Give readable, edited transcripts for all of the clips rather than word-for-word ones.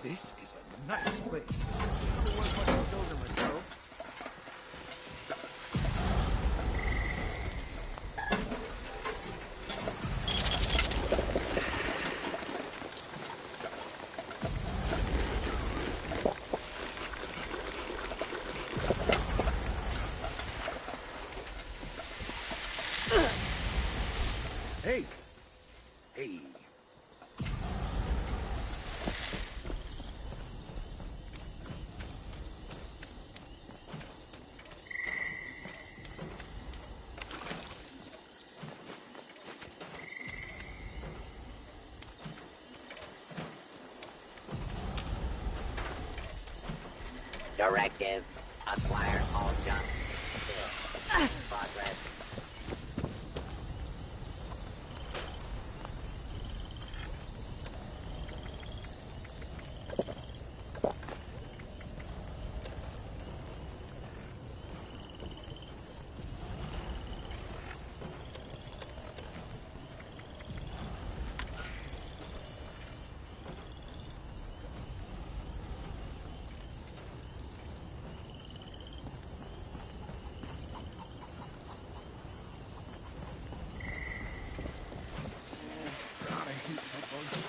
This is a nice place. I never was much of a builder myself. Hey. Hey. Directive. Acquire all junk. Progress. God, I hate bugs.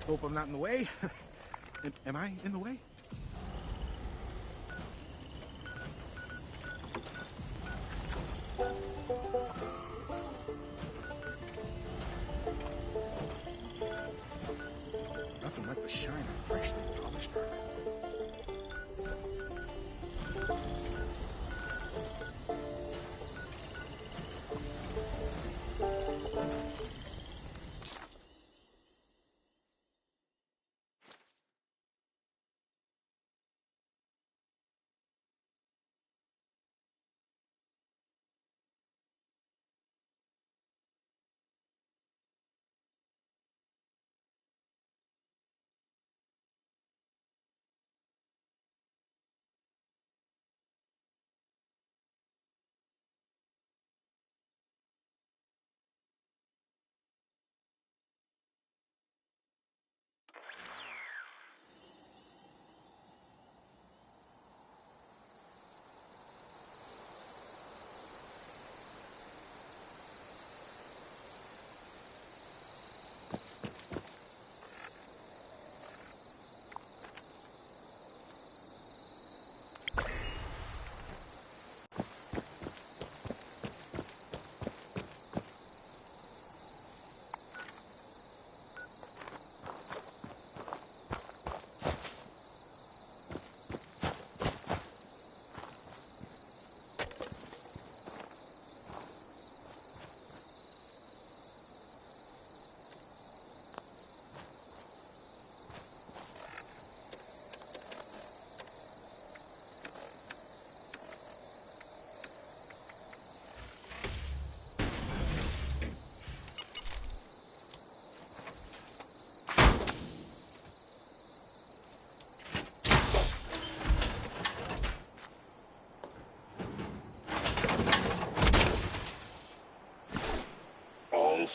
Hope I'm not in the way. Am I in the way? Nothing like the shine of freshly polished armor.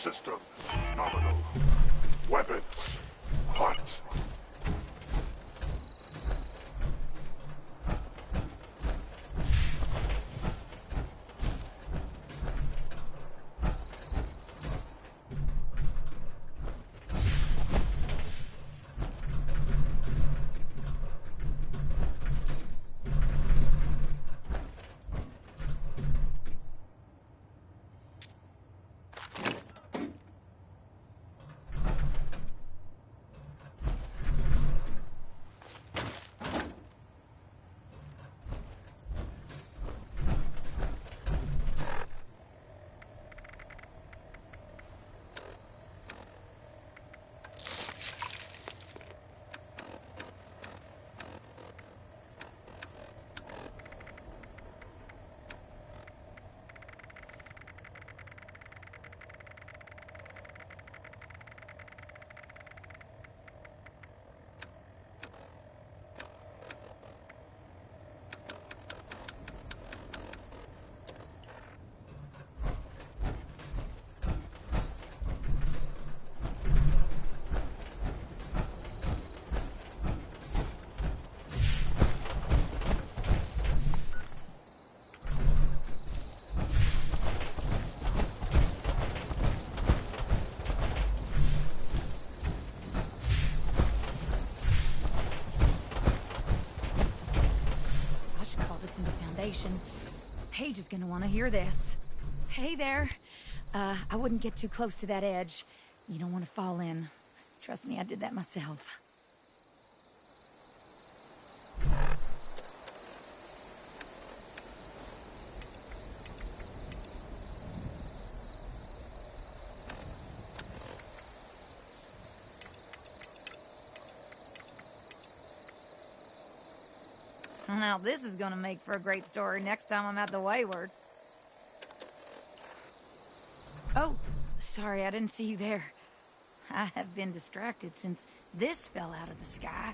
systems nominal. Weapons hot. Paige is gonna want to hear this. Hey there. I wouldn't get too close to that edge. You don't want to fall in. Trust me, I did that myself. Now this is gonna make for a great story next time I'm at the Wayward. Oh, sorry, I didn't see you there. I have been distracted since this fell out of the sky.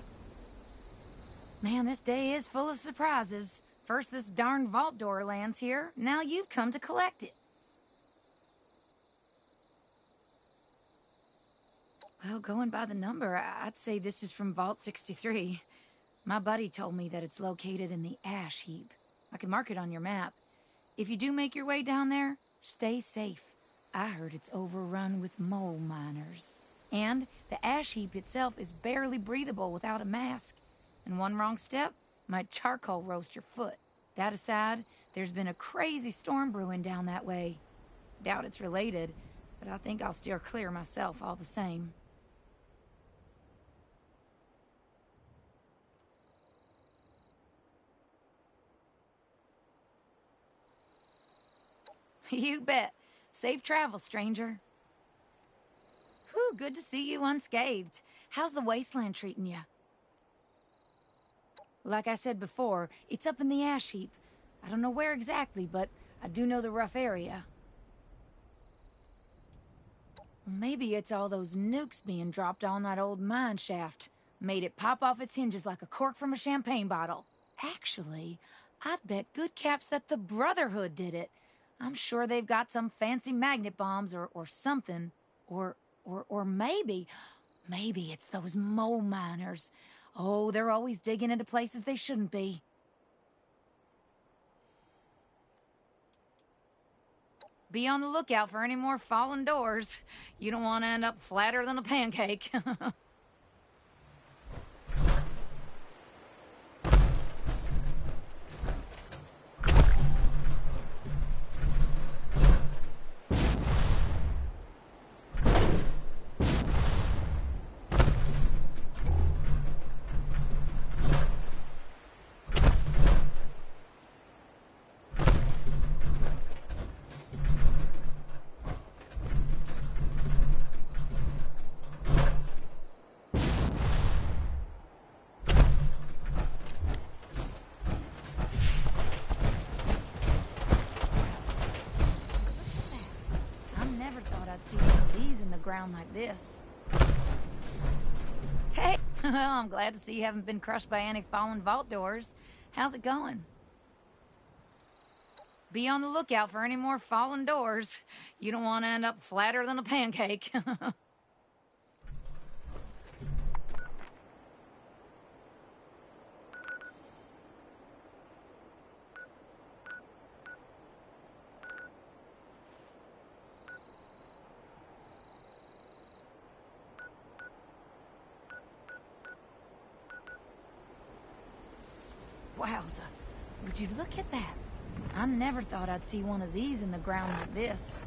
Man, this day is full of surprises. First this darn vault door lands here, now you've come to collect it. Well, going by the number, I'd say this is from Vault 63. My buddy told me that it's located in the ash heap. I can mark it on your map. If you do make your way down there, stay safe. I heard it's overrun with mole miners. And the ash heap itself is barely breathable without a mask. And one wrong step might charcoal roast your foot. That aside, there's been a crazy storm brewing down that way. Doubt it's related, but I think I'll steer clear myself all the same. You bet. Safe travel, stranger. Whew, good to see you unscathed. How's the wasteland treating you? Like I said before, it's up in the ash heap. I don't know where exactly, but I do know the rough area. Maybe it's all those nukes being dropped on that old mine shaft. Made it pop off its hinges like a cork from a champagne bottle. Actually, I'd bet good caps that the Brotherhood did it. I'm sure they've got some fancy magnet bombs or something. Or maybe it's those mole miners. Oh, they're always digging into places they shouldn't be. Be on the lookout for any more fallen doors. You don't want to end up flatter than a pancake. Ground like this. Hey! Well, I'm glad to see you haven't been crushed by any fallen vault doors. How's it going? Be on the lookout for any more fallen doors. You don't want to end up flatter than a pancake. Wowza. Would you look at that? I never thought I'd see one of these in the ground like this.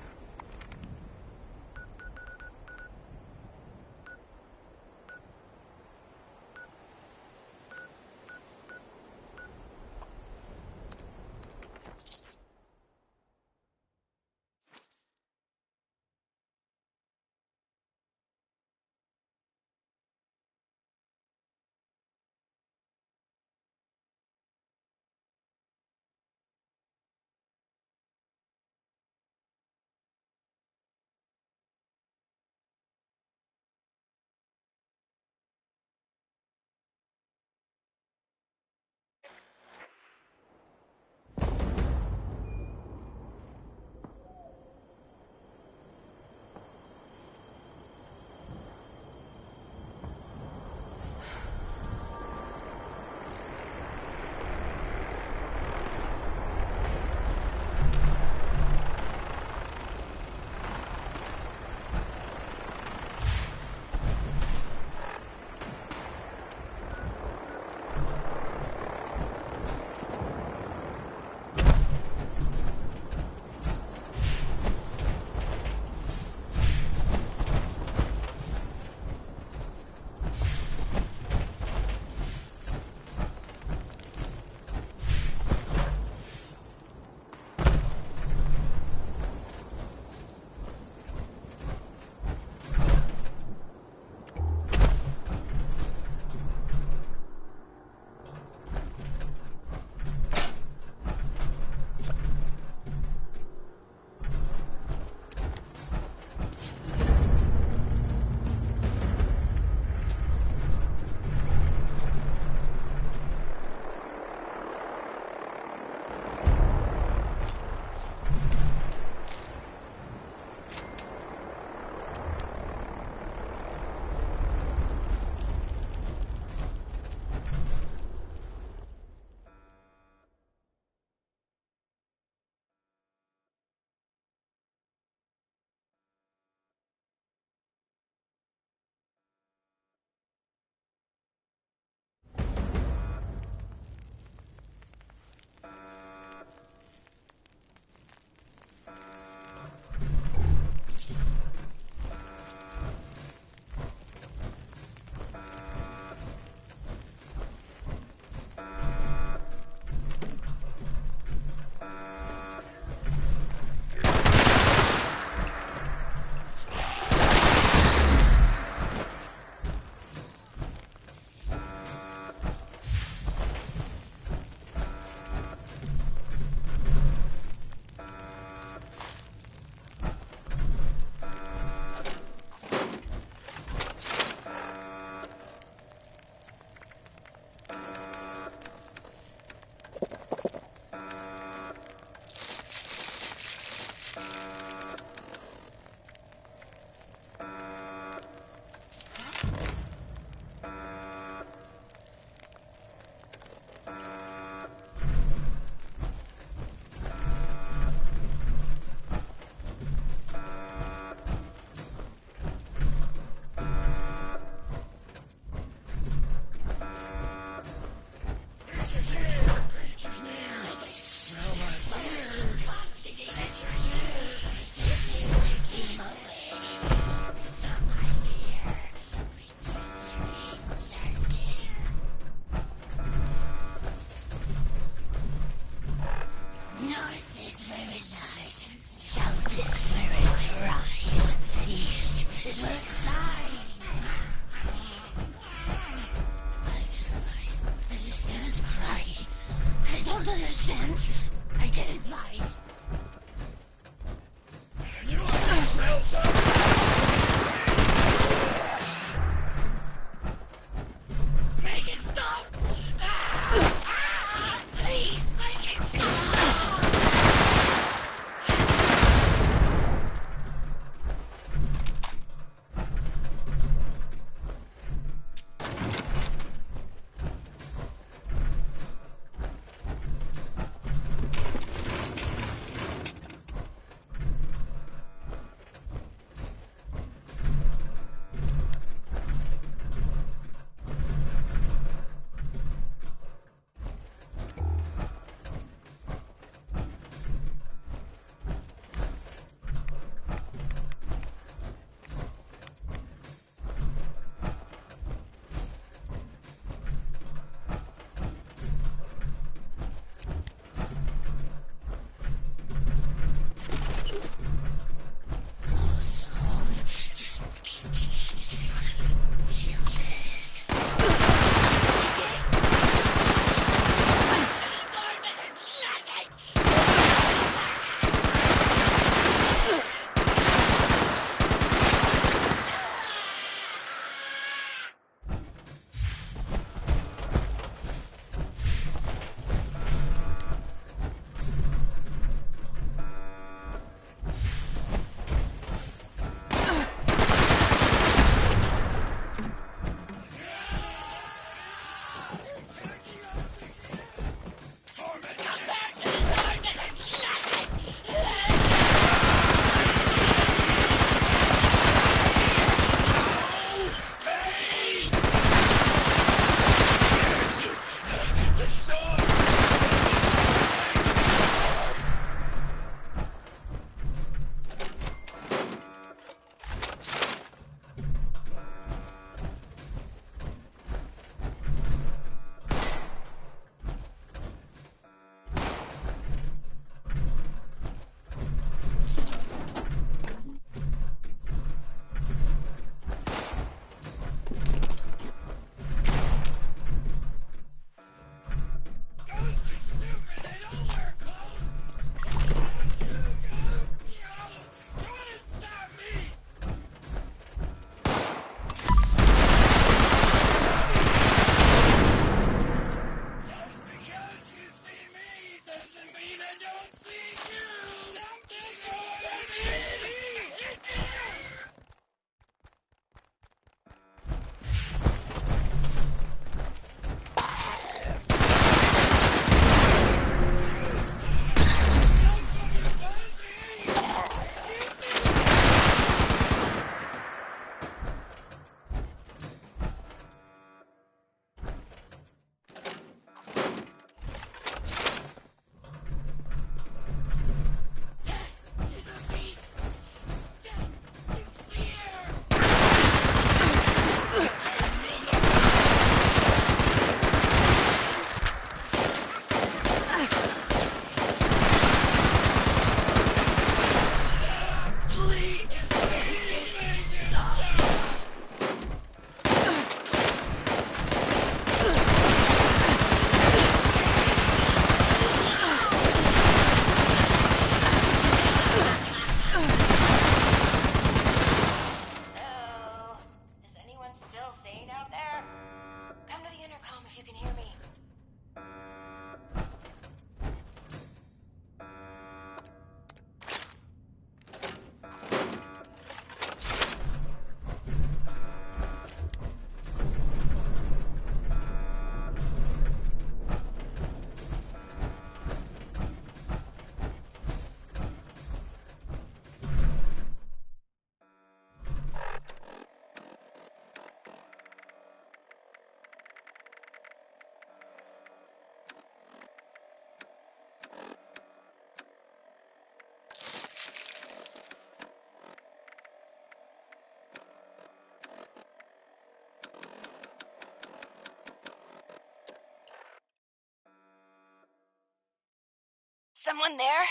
someone there?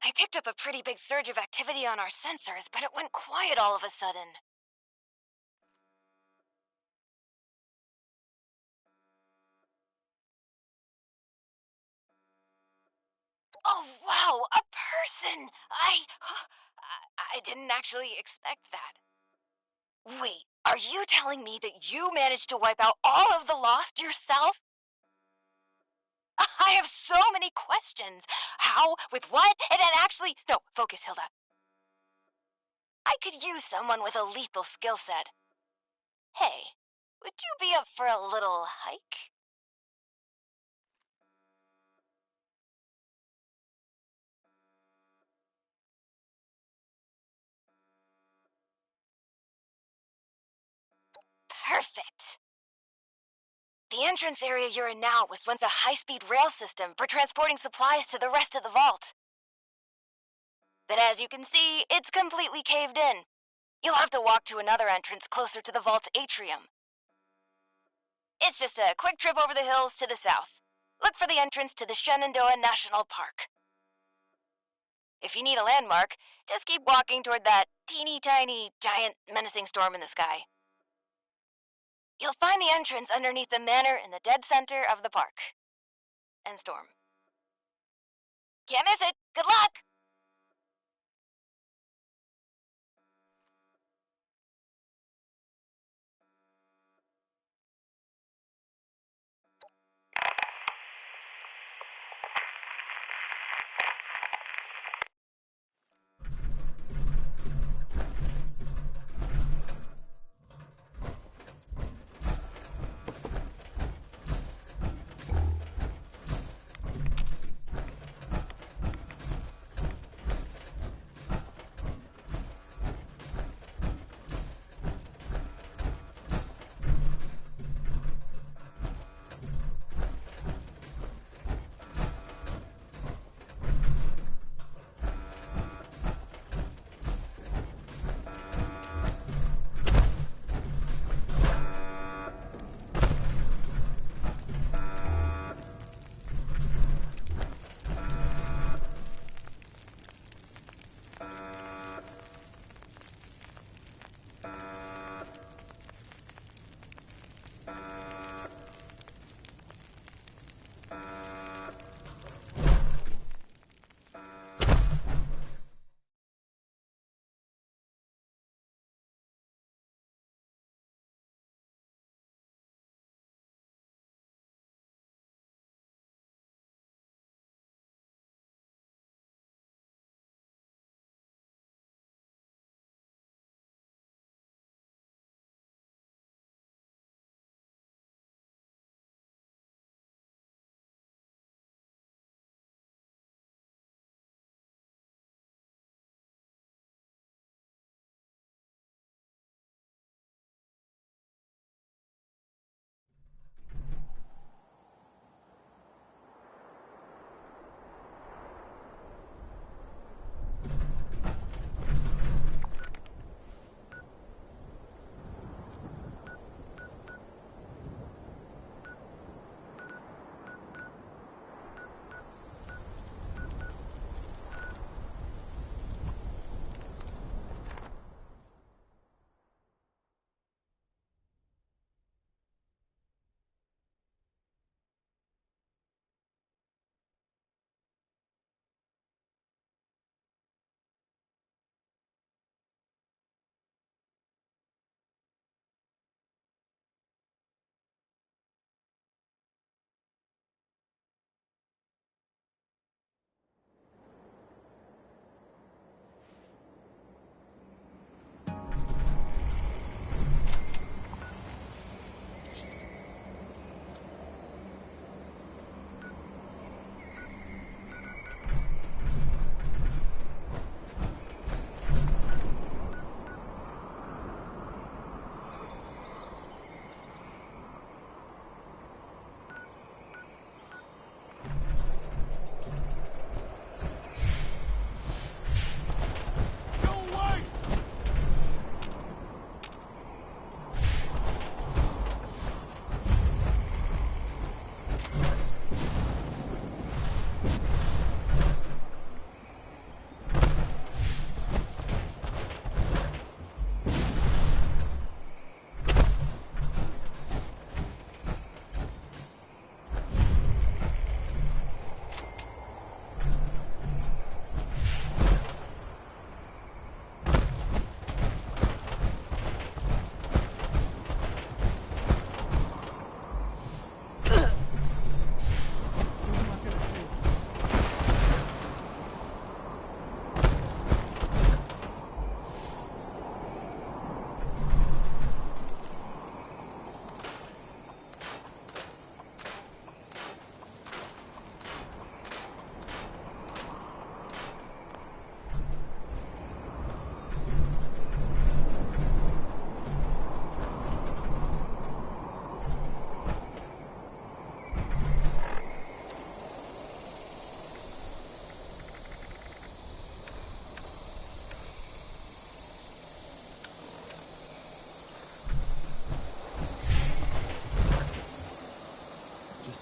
I picked up a pretty big surge of activity on our sensors, but it went quiet all of a sudden. Oh, wow, a person! I didn't actually expect that. Wait, are you telling me that you managed to wipe out all of the Lost yourself? I have so many questions. How? With what? And actually, no, focus, Hilda. I could use someone with a lethal skill set. Hey, would you be up for a little hike? Perfect. The entrance area you're in now was once a high-speed rail system for transporting supplies to the rest of the vault. But as you can see, it's completely caved in. You'll have to walk to another entrance closer to the vault's atrium. It's just a quick trip over the hills to the south. Look for the entrance to the Shenandoah National Park. If you need a landmark, just keep walking toward that teeny tiny, giant, menacing storm in the sky. You'll find the entrance underneath the manor in the dead center of the park. And storm. Can't miss it. Good luck!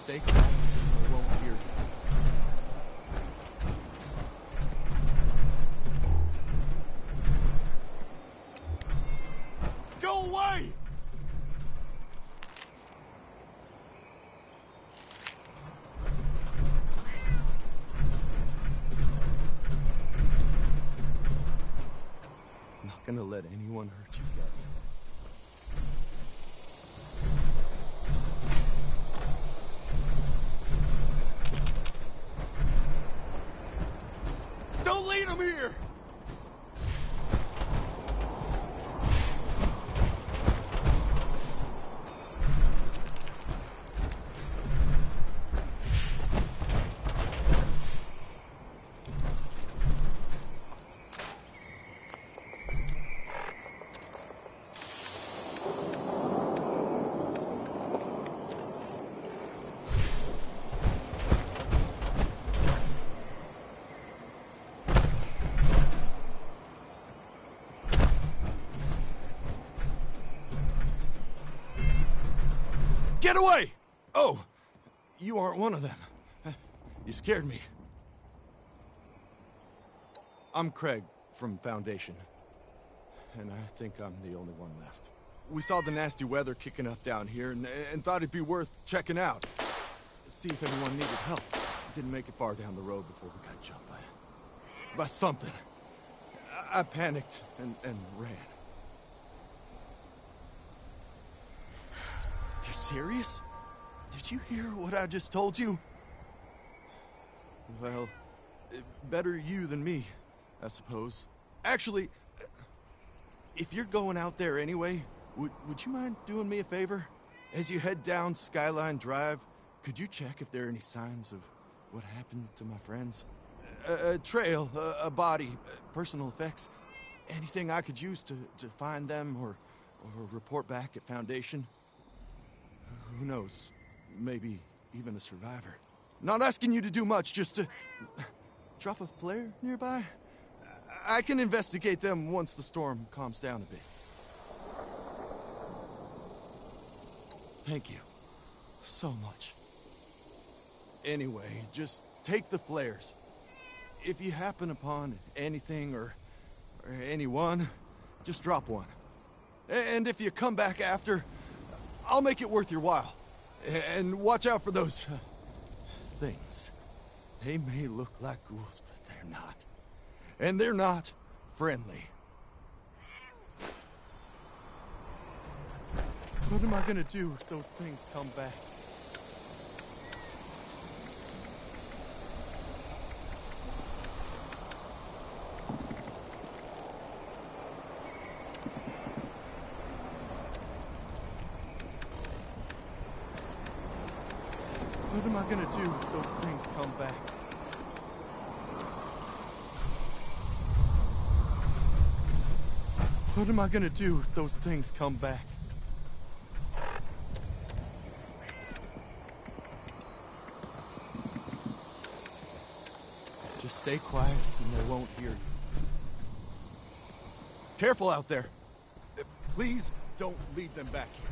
stay quiet. I won't hear you. Go away! I'm not gonna let anyone hurt you, Gabby. Don't lead him here! Get away! Oh, you aren't one of them. You scared me. I'm Craig from Foundation, and I think I'm the only one left. We saw the nasty weather kicking up down here and thought it'd be worth checking out. See if anyone needed help. Didn't make it far down the road before we got jumped by something. I panicked and ran. You're serious? Did you hear what I just told you? Well, better you than me, I suppose. Actually, if you're going out there anyway, would you mind doing me a favor? As you head down SKYLINE Drive, could you check if there are any signs of what happened to my friends? A trail, a body, personal effects, anything I could use to find them or report back at Foundation? Who knows? Maybe even a survivor. Not asking you to do much, just to drop a flare nearby. I can investigate them once the storm calms down a bit. Thank you so much. Anyway, just take the flares. If you happen upon anything or anyone, just drop one. And if you come back after, I'll make it worth your while. And watch out for those things. They may look like ghouls, but they're not. And they're not friendly. What am I gonna do if those things come back? What am I gonna do if those things come back? What am I gonna do if those things come back? Just stay quiet and they won't hear you. Careful out there. Please don't lead them back here.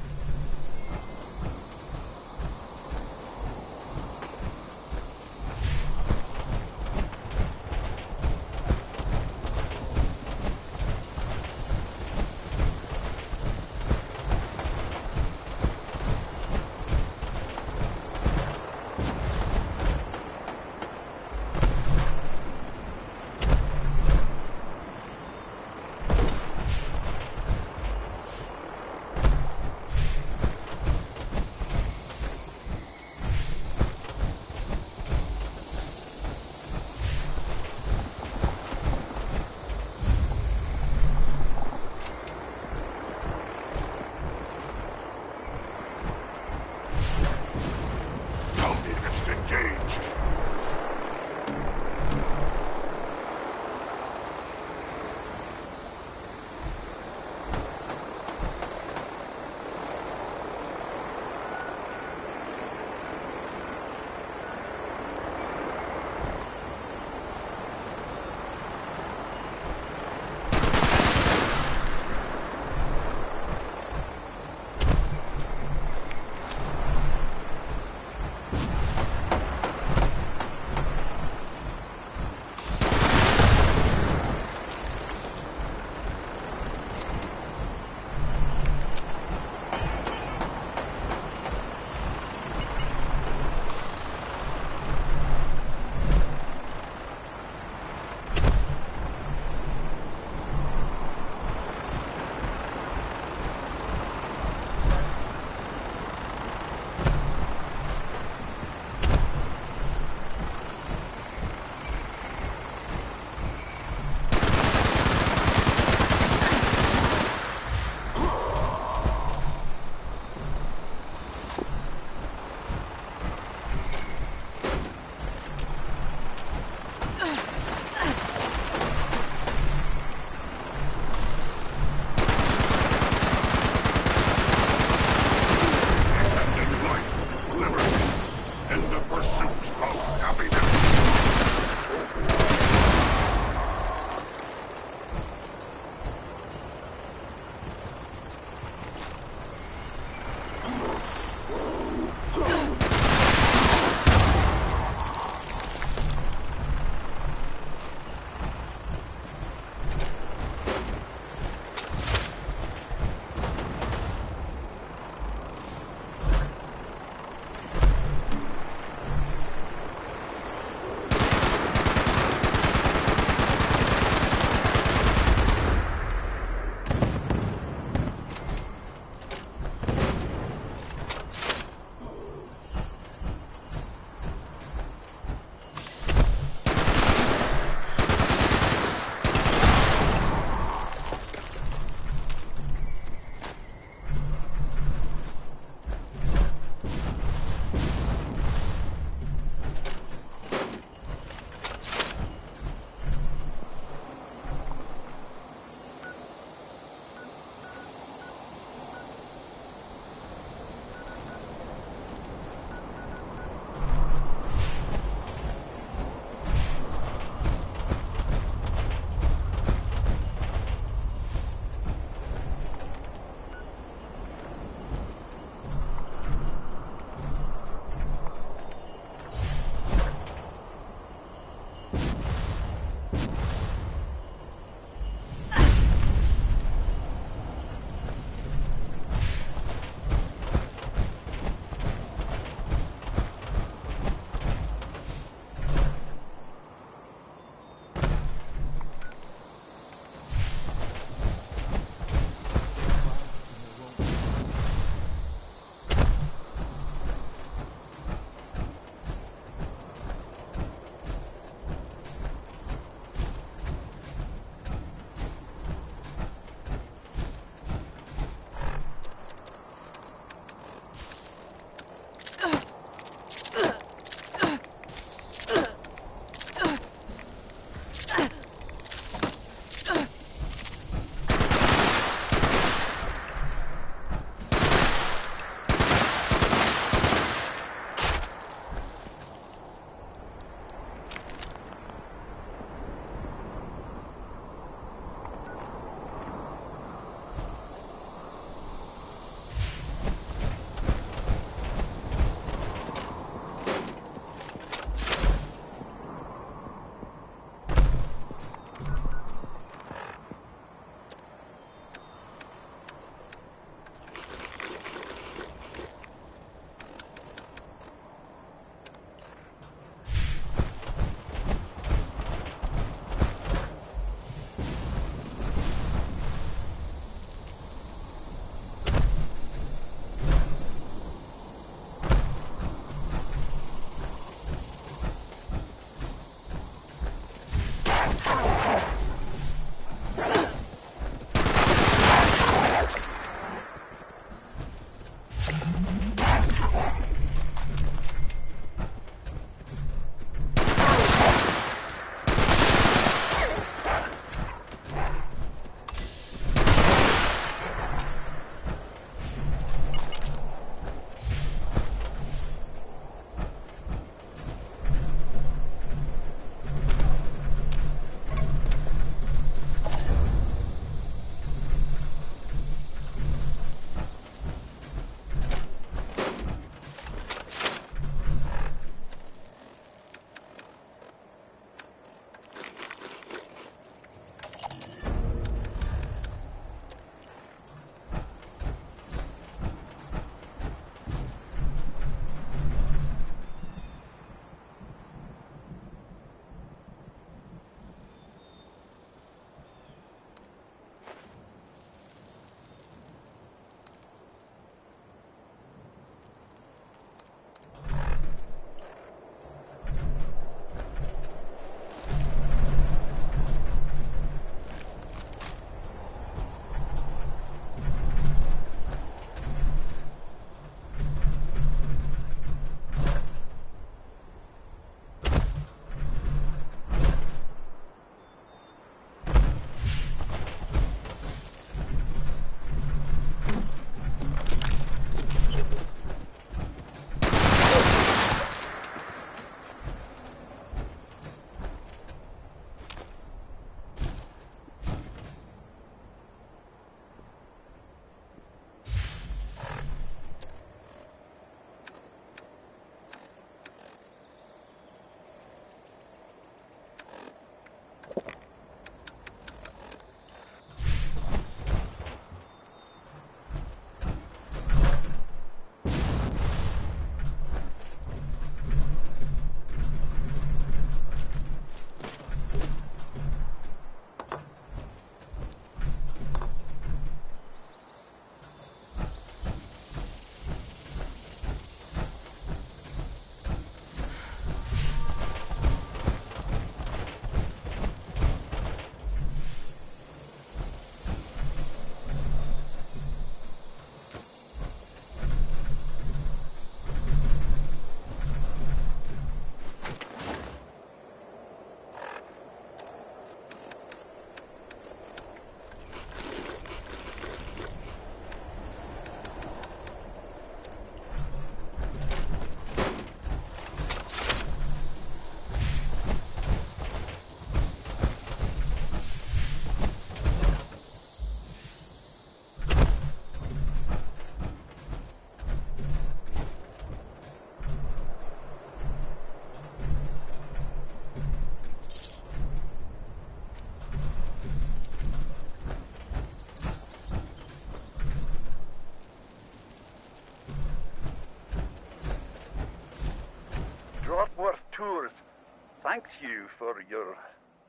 Thanks you for your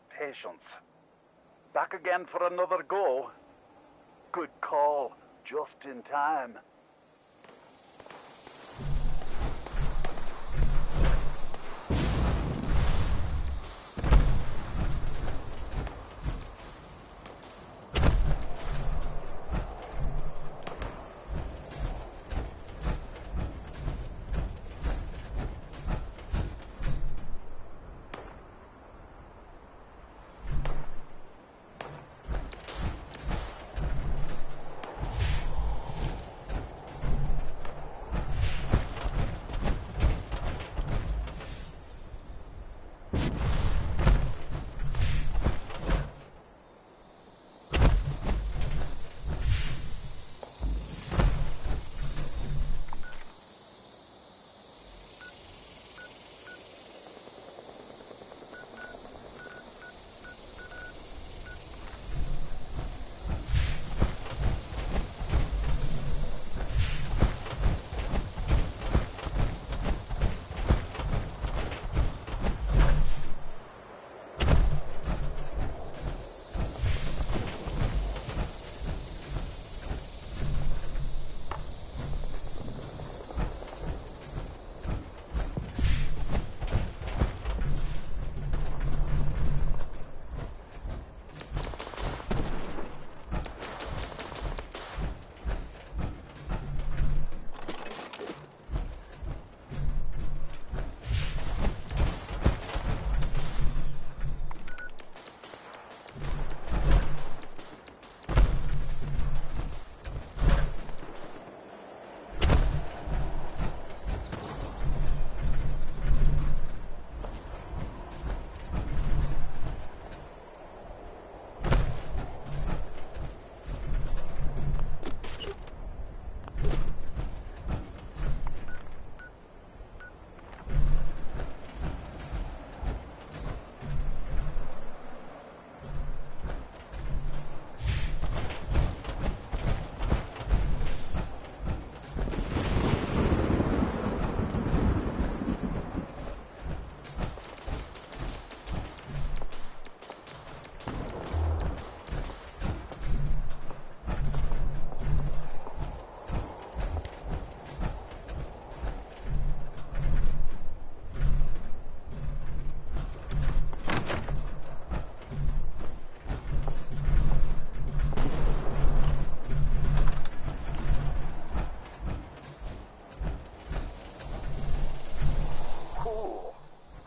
patience. Back again for another go. Good call, just in time.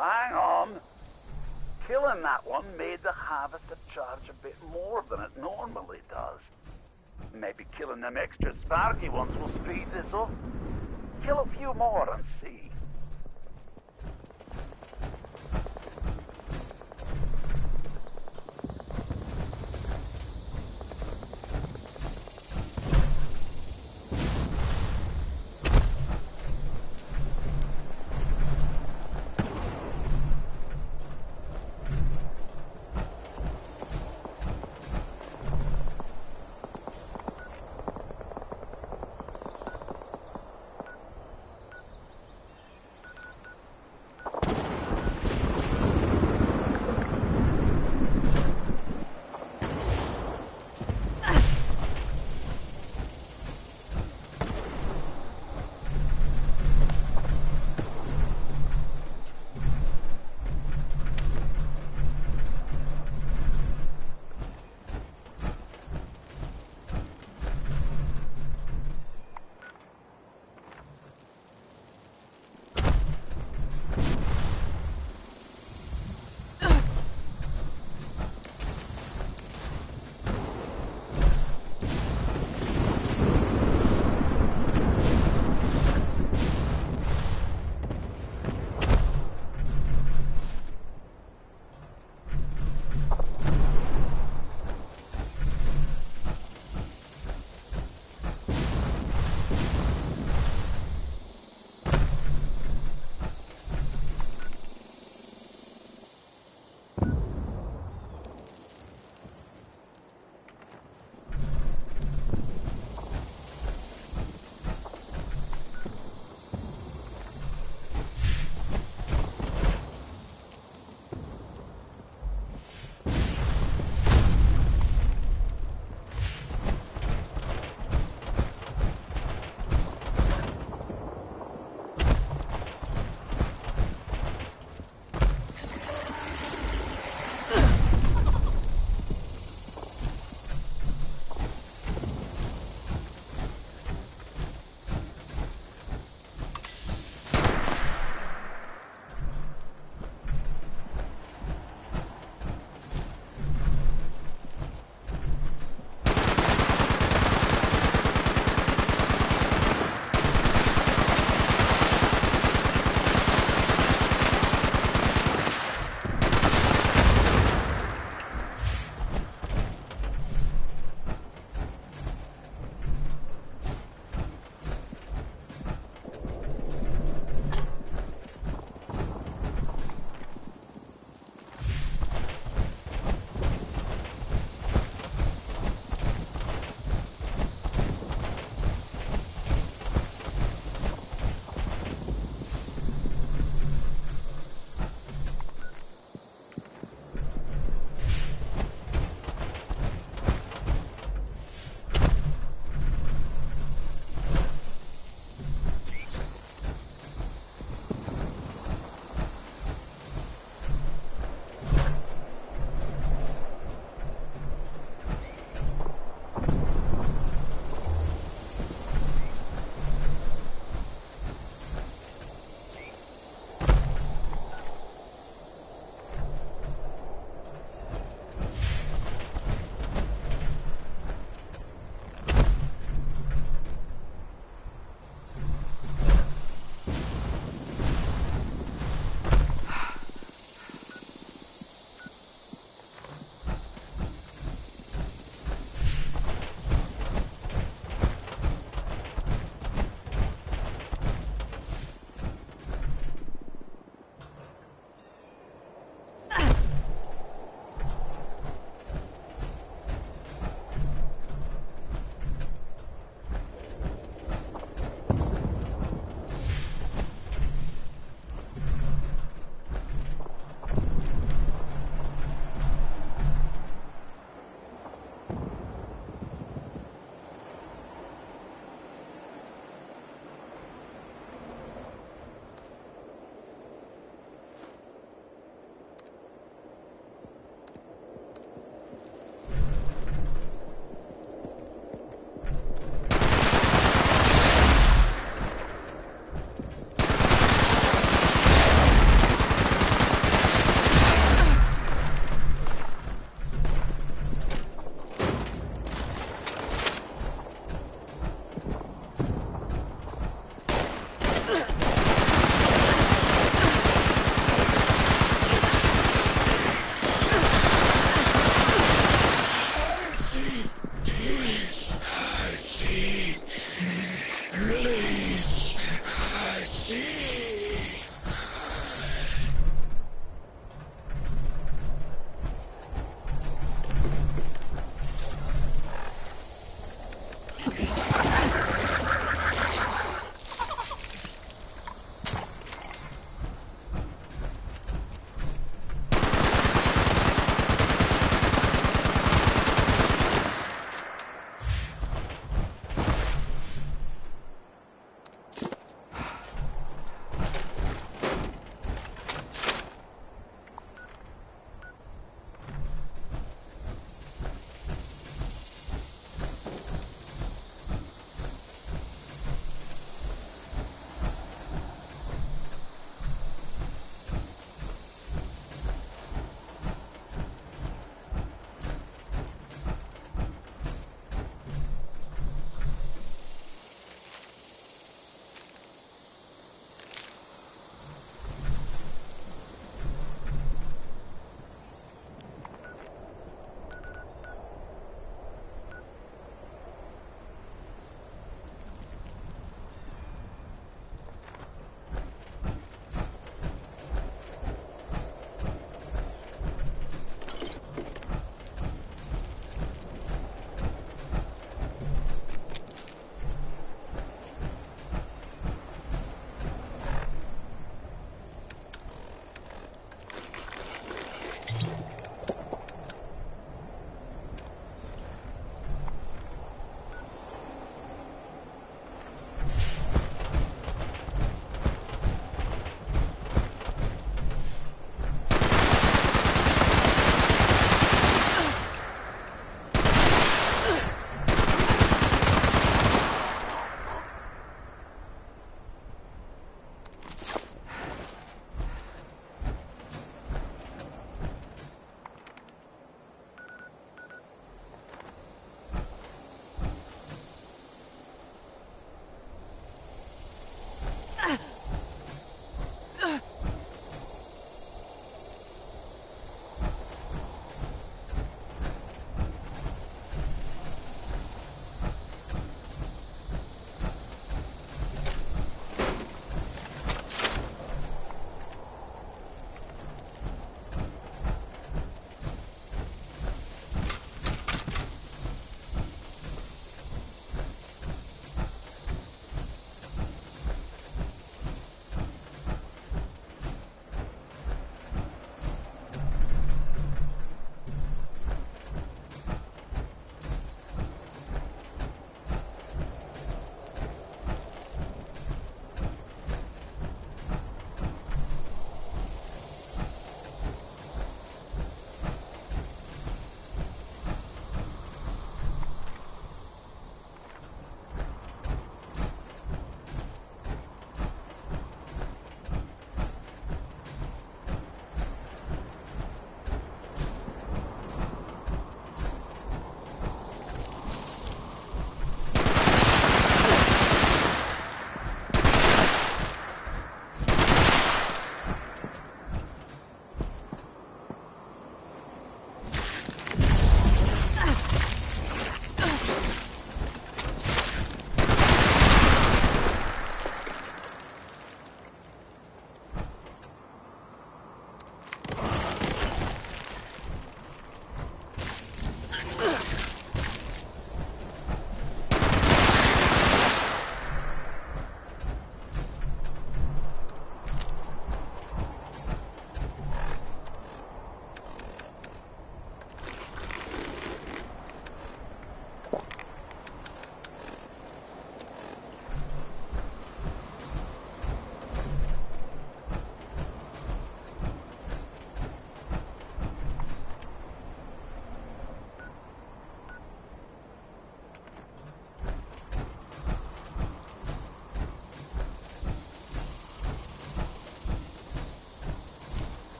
Hang on. Killing that one made the harvester charge a bit more than it normally does. Maybe killing them extra sparky ones will speed this up. Kill a few more and see.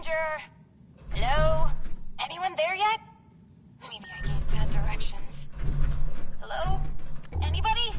Danger! Hello? Anyone there yet? Maybe I gave bad directions. Hello? Anybody?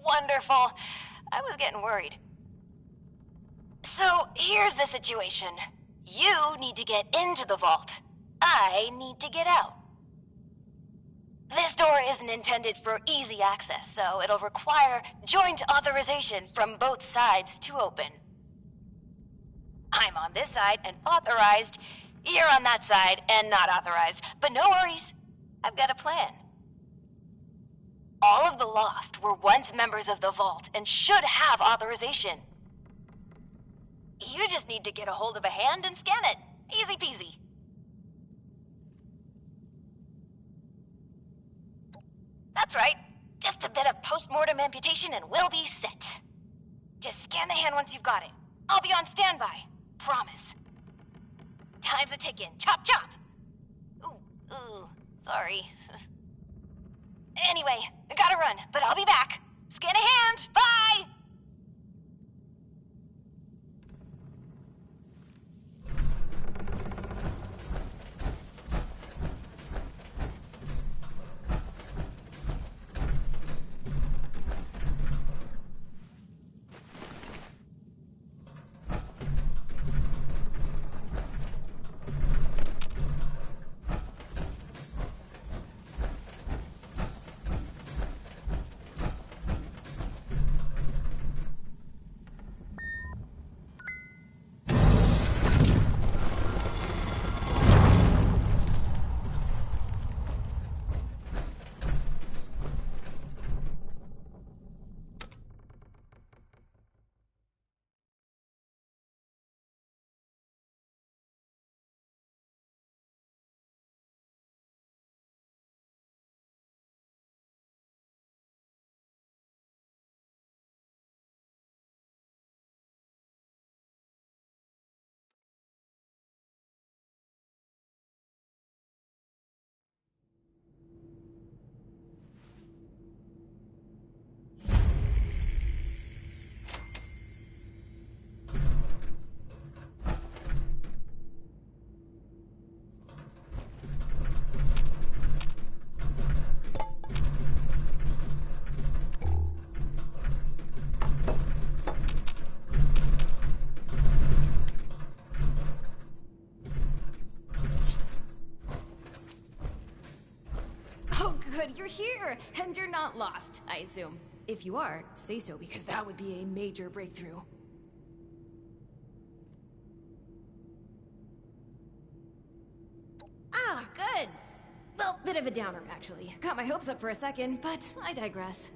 Wonderful. I was getting worried. So, here's the situation. You need to get into the vault. I need to get out. This door isn't intended for easy access, so it'll require joint authorization from both sides to open. I'm on this side and authorized. You're on that side and not authorized. But no worries. I've got a plan. All of the Lost were once members of the Vault and should have authorization. You just need to get a hold of a hand and scan it. Easy peasy. That's right. Just a bit of post-mortem amputation and we'll be set. Just scan the hand once you've got it. I'll be on standby. Promise. Time's a ticking. Chop, chop. Ooh, sorry. Anyway, I gotta run, but I'll be back. Scan a hand. Bye! good you're here, and you're not lost, I assume. If you are, say so, because that would be a major breakthrough. Ah, good. Well, bit of a downer, actually. Got my hopes up for a second, but I digress.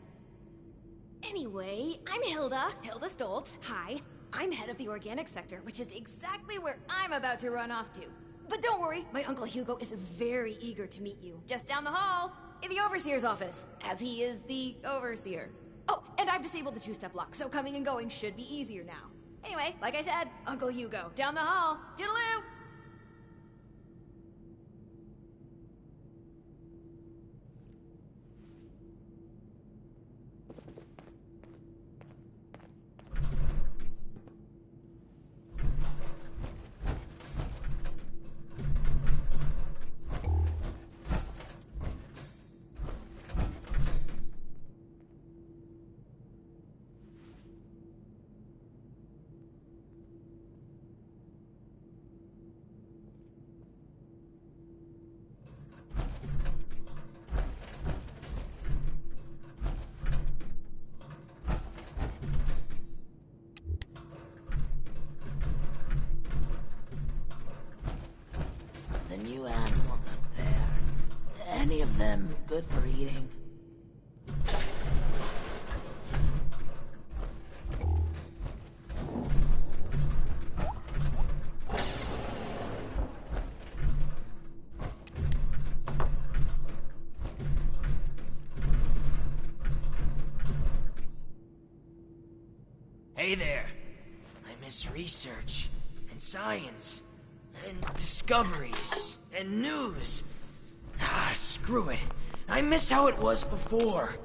Anyway, I'm Hilda Stoltz. Hi. I'm head of the organic sector, which is exactly where I'm about to run off to. But don't worry, my Uncle Hugo is very eager to meet you. Just down the hall, in the Overseer's office, as he is the Overseer. Oh, and I've disabled the two-step lock, so coming and going should be easier now. Anyway, like I said, Uncle Hugo, down the hall. Toodaloo! The new animals up there. Any of them good for eating? Hey there. I miss research and science and discoveries and news. Ah, screw it. I miss how it was before.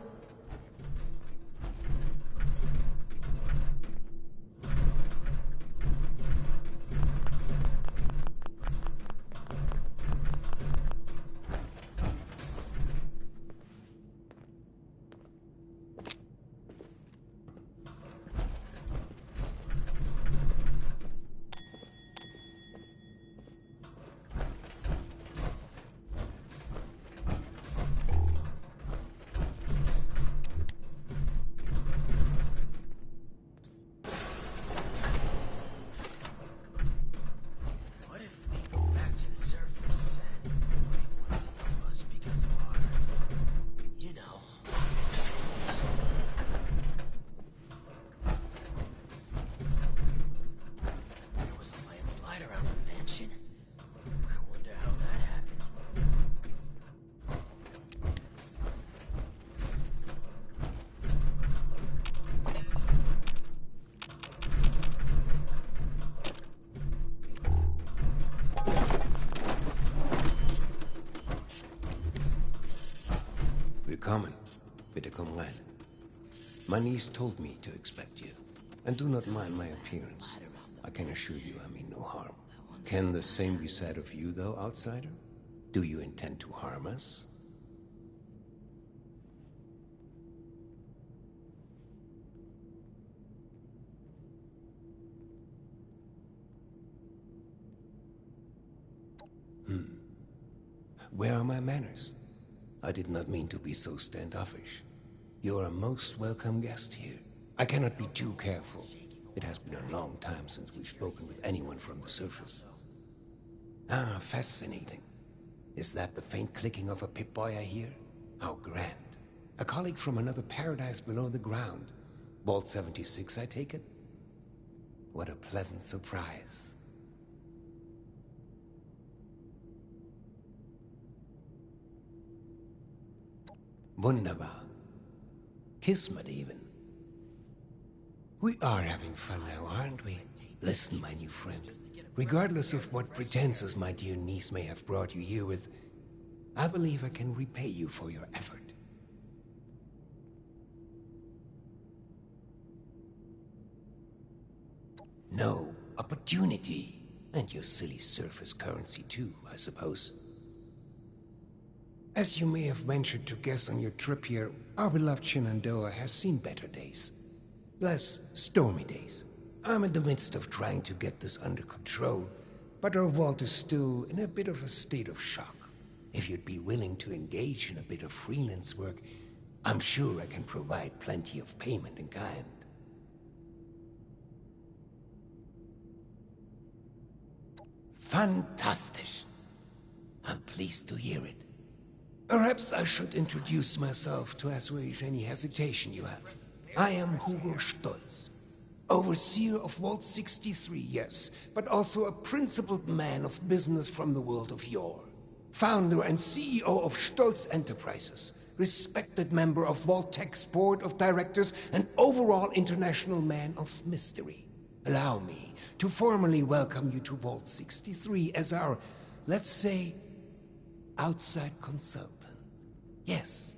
Willkommen. Bitte komm rein. My niece told me to expect you. And do not mind my appearance. I can assure you I mean no harm. Can the same be said of you, though, outsider? Do you intend to harm us? Where are my manners? I did not mean to be so standoffish. You are a most welcome guest here. I cannot be too careful. It has been a long time since we've spoken with anyone from the surface. Ah, fascinating. Is that the faint clicking of a Pip-Boy I hear? How grand. A colleague from another paradise below the ground. Vault 76, I take it? What a pleasant surprise. Wunderbar. Kismet even. We are having fun now, aren't we? Listen, my new friend. Regardless of what pretenses my dear niece may have brought you here with, I believe I can repay you for your effort. No, opportunity. And your silly surface currency too, I suppose. As you may have ventured to guess on your trip here, our beloved Shenandoah has seen better days. Less stormy days. I'm in the midst of trying to get this under control, but our vault is still in a bit of a state of shock. If you'd be willing to engage in a bit of freelance work, I'm sure I can provide plenty of payment in kind. Fantastic. I'm pleased to hear it. Perhaps I should introduce myself to assuage any hesitation you have. I am Hugo Stolz, overseer of Vault 63, yes, but also a principled man of business from the world of yore. Founder and CEO of Stolz Enterprises, respected member of Vault-Tech's board of directors, and overall international man of mystery. Allow me to formally welcome you to Vault 63 as our, let's say, outside consultant. Yes,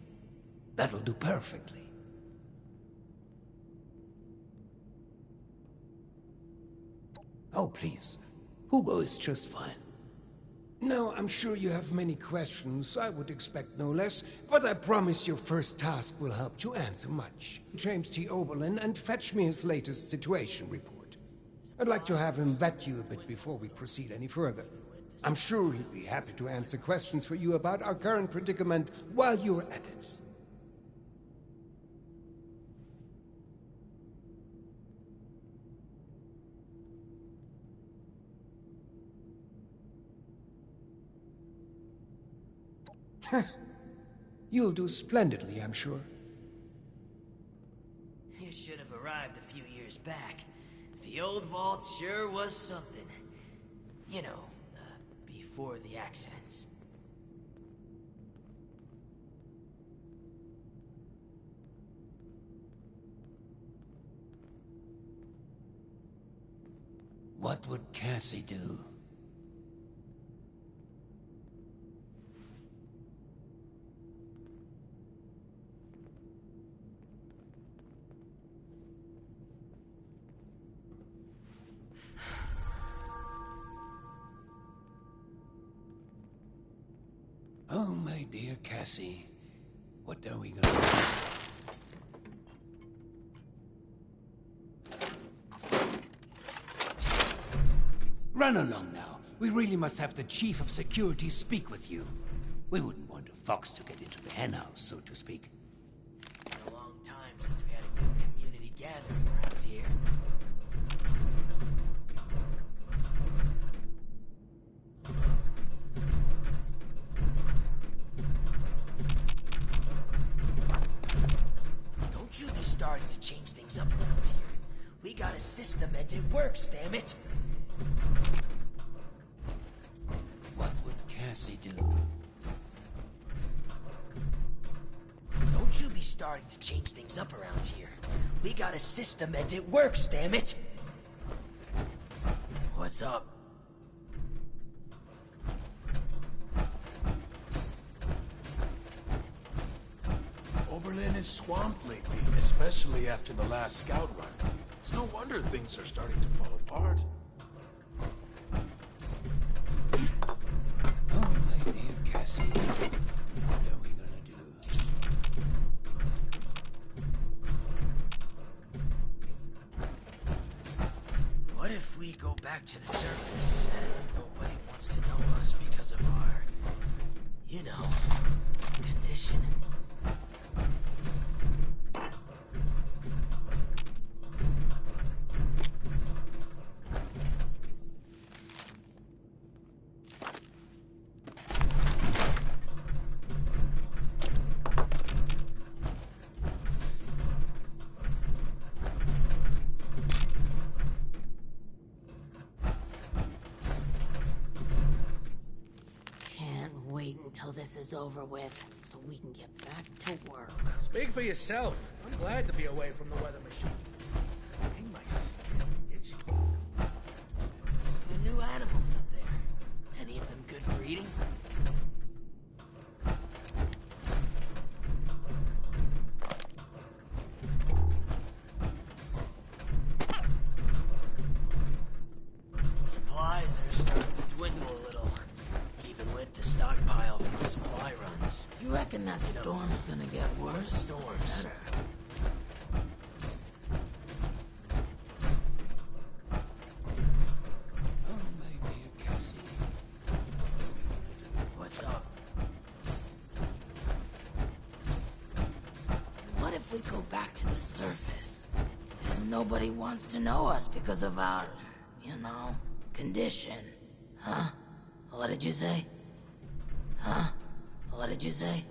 that'll do perfectly. Oh, please. Hugo is just fine. Now, I'm sure you have many questions. I would expect no less, but I promise your first task will help to answer much. James T. Oberlin, and fetch me his latest situation report. I'd like to have him vet you a bit before we proceed any further. I'm sure he'd be happy to answer questions for you about our current predicament while you're at it. You'll do splendidly, I'm sure. You should have arrived a few years back. The old vault sure was something. You know, before the accidents. What would Cassie do? Oh, my dear Cassie, what are we gonna do? Run along now. We really must have the Chief of Security speak with you. We wouldn't want a fox to get into the henhouse, so to speak. Been a long time since we had a good community gathering around here. Don't you be starting to change things up around here. We got a system and it works, damn it! What would Cassie do? Don't you be starting to change things up around here. We got a system and it works, damn it! What's up? Oberlin is swamped lately, especially after the last scout run. It's no wonder things are starting to fall apart. Oh, my dear Cassie, what are we gonna do? What if we go back to the surface and nobody wants to know us because of our, you know, condition? Until this is over with, so we can get back to work. Speak for yourself. I'm glad to be away from the weather machine. Ain't my skin itchy. The new animals up there. Any of them good for eating? Supplies are starting to dwindle a little. Even with the stockpile from the supply runs. You reckon that storm's gonna get worse? Storms. Better. Oh, my dear Cassie. What's up? we go back to the surface, and nobody wants to know us because of our, condition. Huh? What did you say? Huh? What did you say?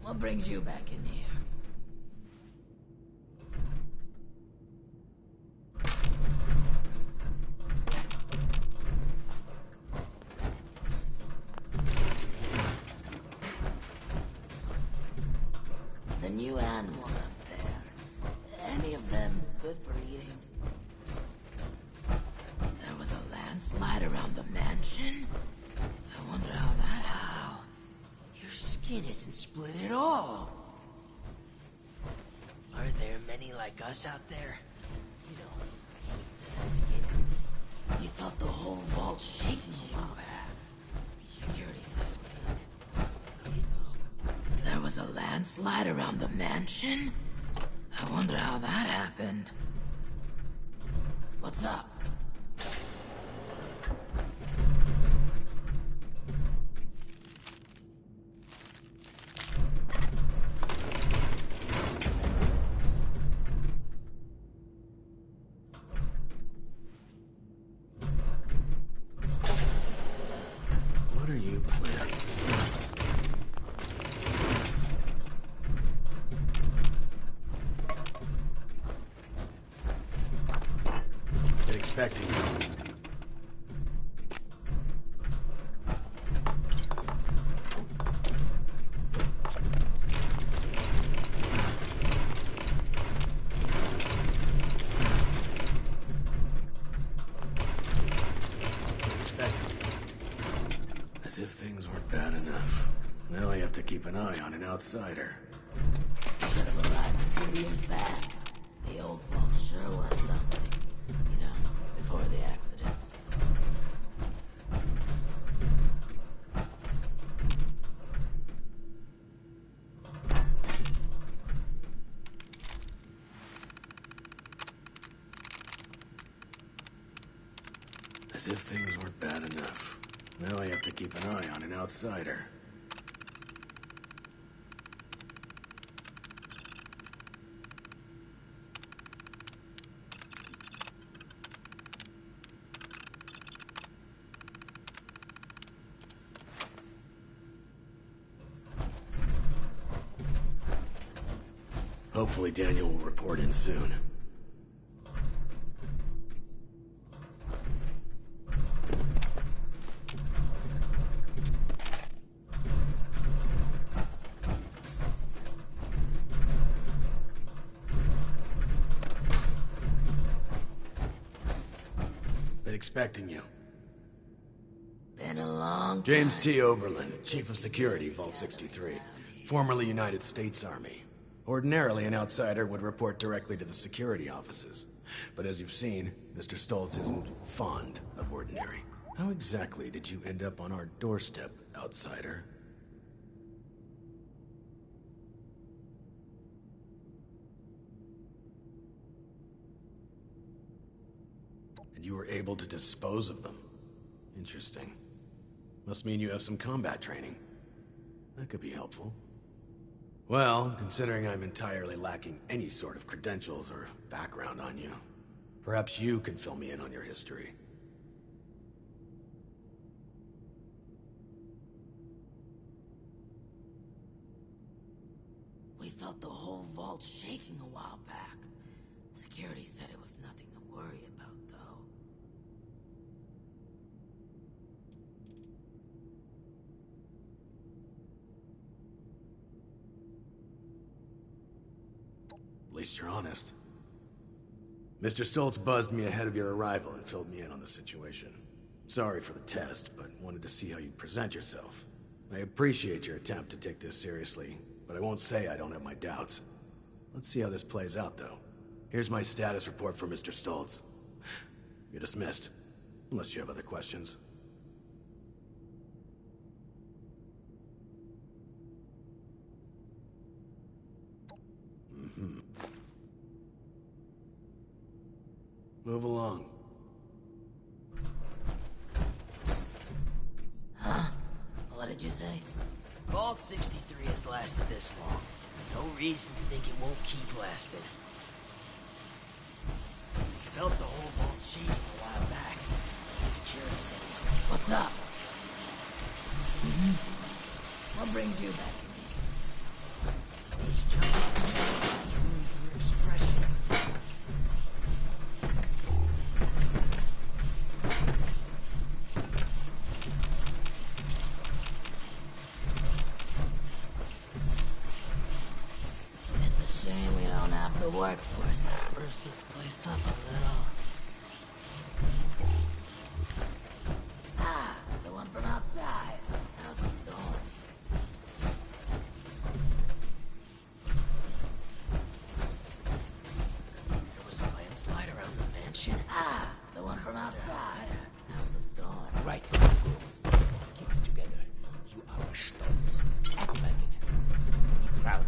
What brings you back in here? The new animals up there. Any of them good for eating? There was a landslide around the mansion? I wonder how that happened. Your skin isn't split at all. Are there many like us out there? You know, with skin. We felt the whole vault shaking a while back. Security said there was a landslide around the mansion? I wonder how that happened. What's up? What are you planning, Stoltz? Been expecting you. As if things weren't bad enough. Now I have to keep an eye on an outsider. Should have arrived a few years back. The old vault sure was something. Before the accidents. As if things weren't bad enough. Now I have to keep an eye on an outsider. Hopefully Daniel will report in soon. Been expecting you. Been a long time. James T. Oberlin, Chief of Security, Vault 63. Formerly United States Army. Ordinarily, an outsider would report directly to the security offices. But as you've seen, Mr. Stoltz isn't fond of ordinary. How exactly did you end up on our doorstep, outsider? And you were able to dispose of them. Interesting. Must mean you have some combat training. That could be helpful. Well, considering I'm entirely lacking any sort of credentials or background on you, perhaps you can fill me in on your history. We felt the whole vault shaking a while back. Security said it was nothing to worry about, though. At least you're honest. Mr. Stoltz buzzed me ahead of your arrival and filled me in on the situation. Sorry for the test, but wanted to see how you'd present yourself. I appreciate your attempt to take this seriously, but I won't say I don't have my doubts. Let's see how this plays out, though. Here's my status report for Mr. Stoltz. You're dismissed, unless you have other questions. Move along. Huh? What did you say? Vault 63 has lasted this long. No reason to think it won't keep lasting. We felt the whole vault shaking a while back. Security said, What's up? What brings you back in? these jumps have room for expression. It's a shame we don't have the workforce to spruce this place up a little. Ah, the one from outside. How's the storm? There was a landslide around the mansion. Ah, the one from outside. How's the storm? Right. Keep it together. You are a Stolz. Act like it. Be proud.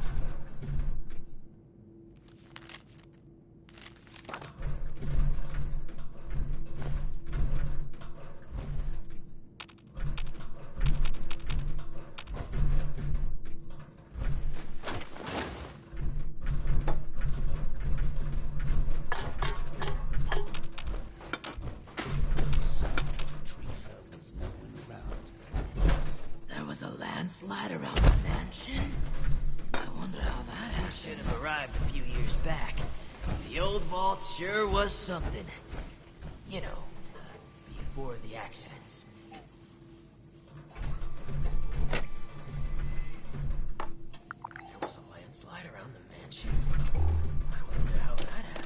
There was a landslide around the mansion? I wonder how that happened. Should have arrived a few years back. The old vault sure was something. You know, before the accidents. There was a landslide around the mansion. I wonder how that happened.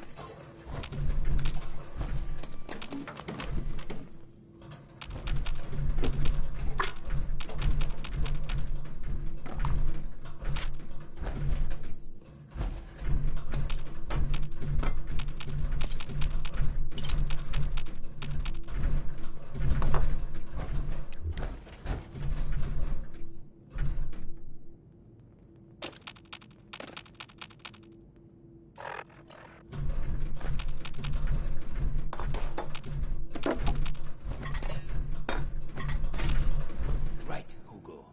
Right, Hugo.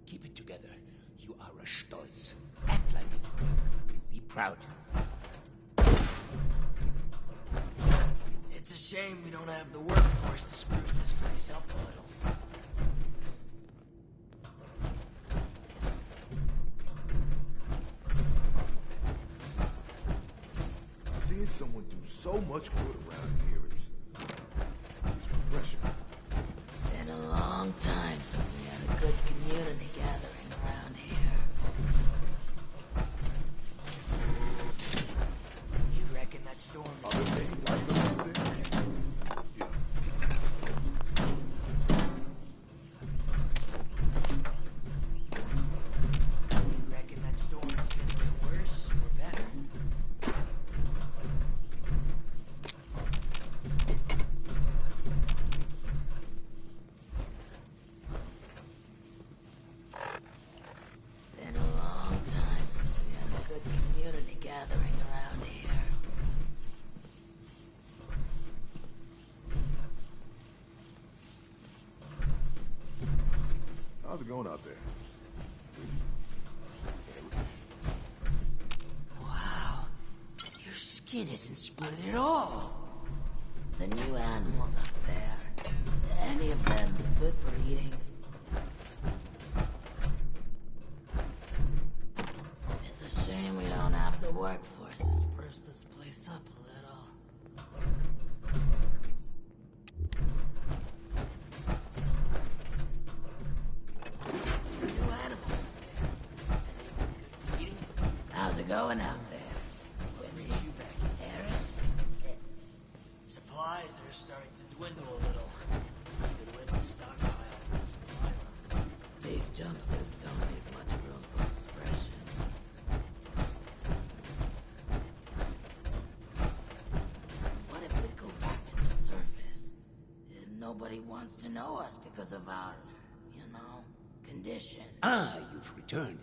Keep it together. You are a Stolz. Act like it. Be proud. It's a shame we don't have the workforce to spruce this place up a little. Seeing someone do so much good around here is refreshing. Been a long time since we had a good community gathering around here. You reckon that storm is... Are there any lifers out there? Yeah. You reckon that storm is gonna get worse or better? Been a long time since we had a good community gathering around here. How's it going out there? Wow, your skin isn't split at all. The new animals up there. Any of them good for eating? It's a shame we don't have the workforce to spruce this place up a little. The new animals up there. Any of them good for eating? How's it going out there? What brings you back? Harris? Supplies are starting to dwindle a little. Even with the stockpile for the supply runs. These jumpsuits don't leave much room for expression. Nobody wants to know us because of our, condition. Ah, you've returned.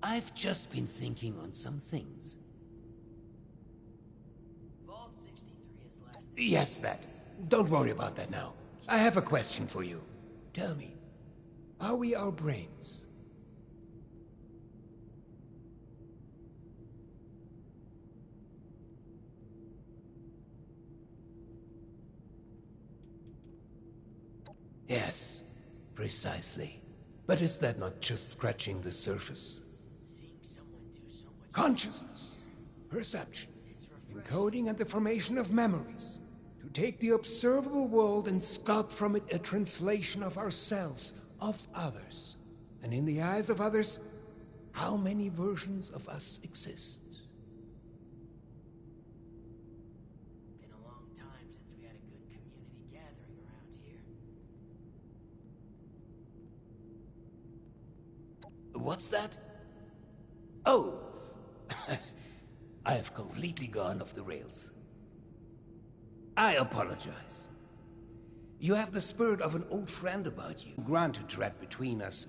I've just been thinking on some things. Vault 63 has lasted. Yes, that. Don't worry about that now. I have a question for you. Tell me, are we our brains? Yes, precisely. But is that not just scratching the surface? Seeing someone do so much. Consciousness, perception, encoding and the formation of memories. To take the observable world and sculpt from it a translation of ourselves, of others. And in the eyes of others, how many versions of us exist? Been a long time since we had a good community gathering around here. What's that? Oh, I have completely gone off the rails. I apologize. You have the spirit of an old friend about you. Granted, to tread between us.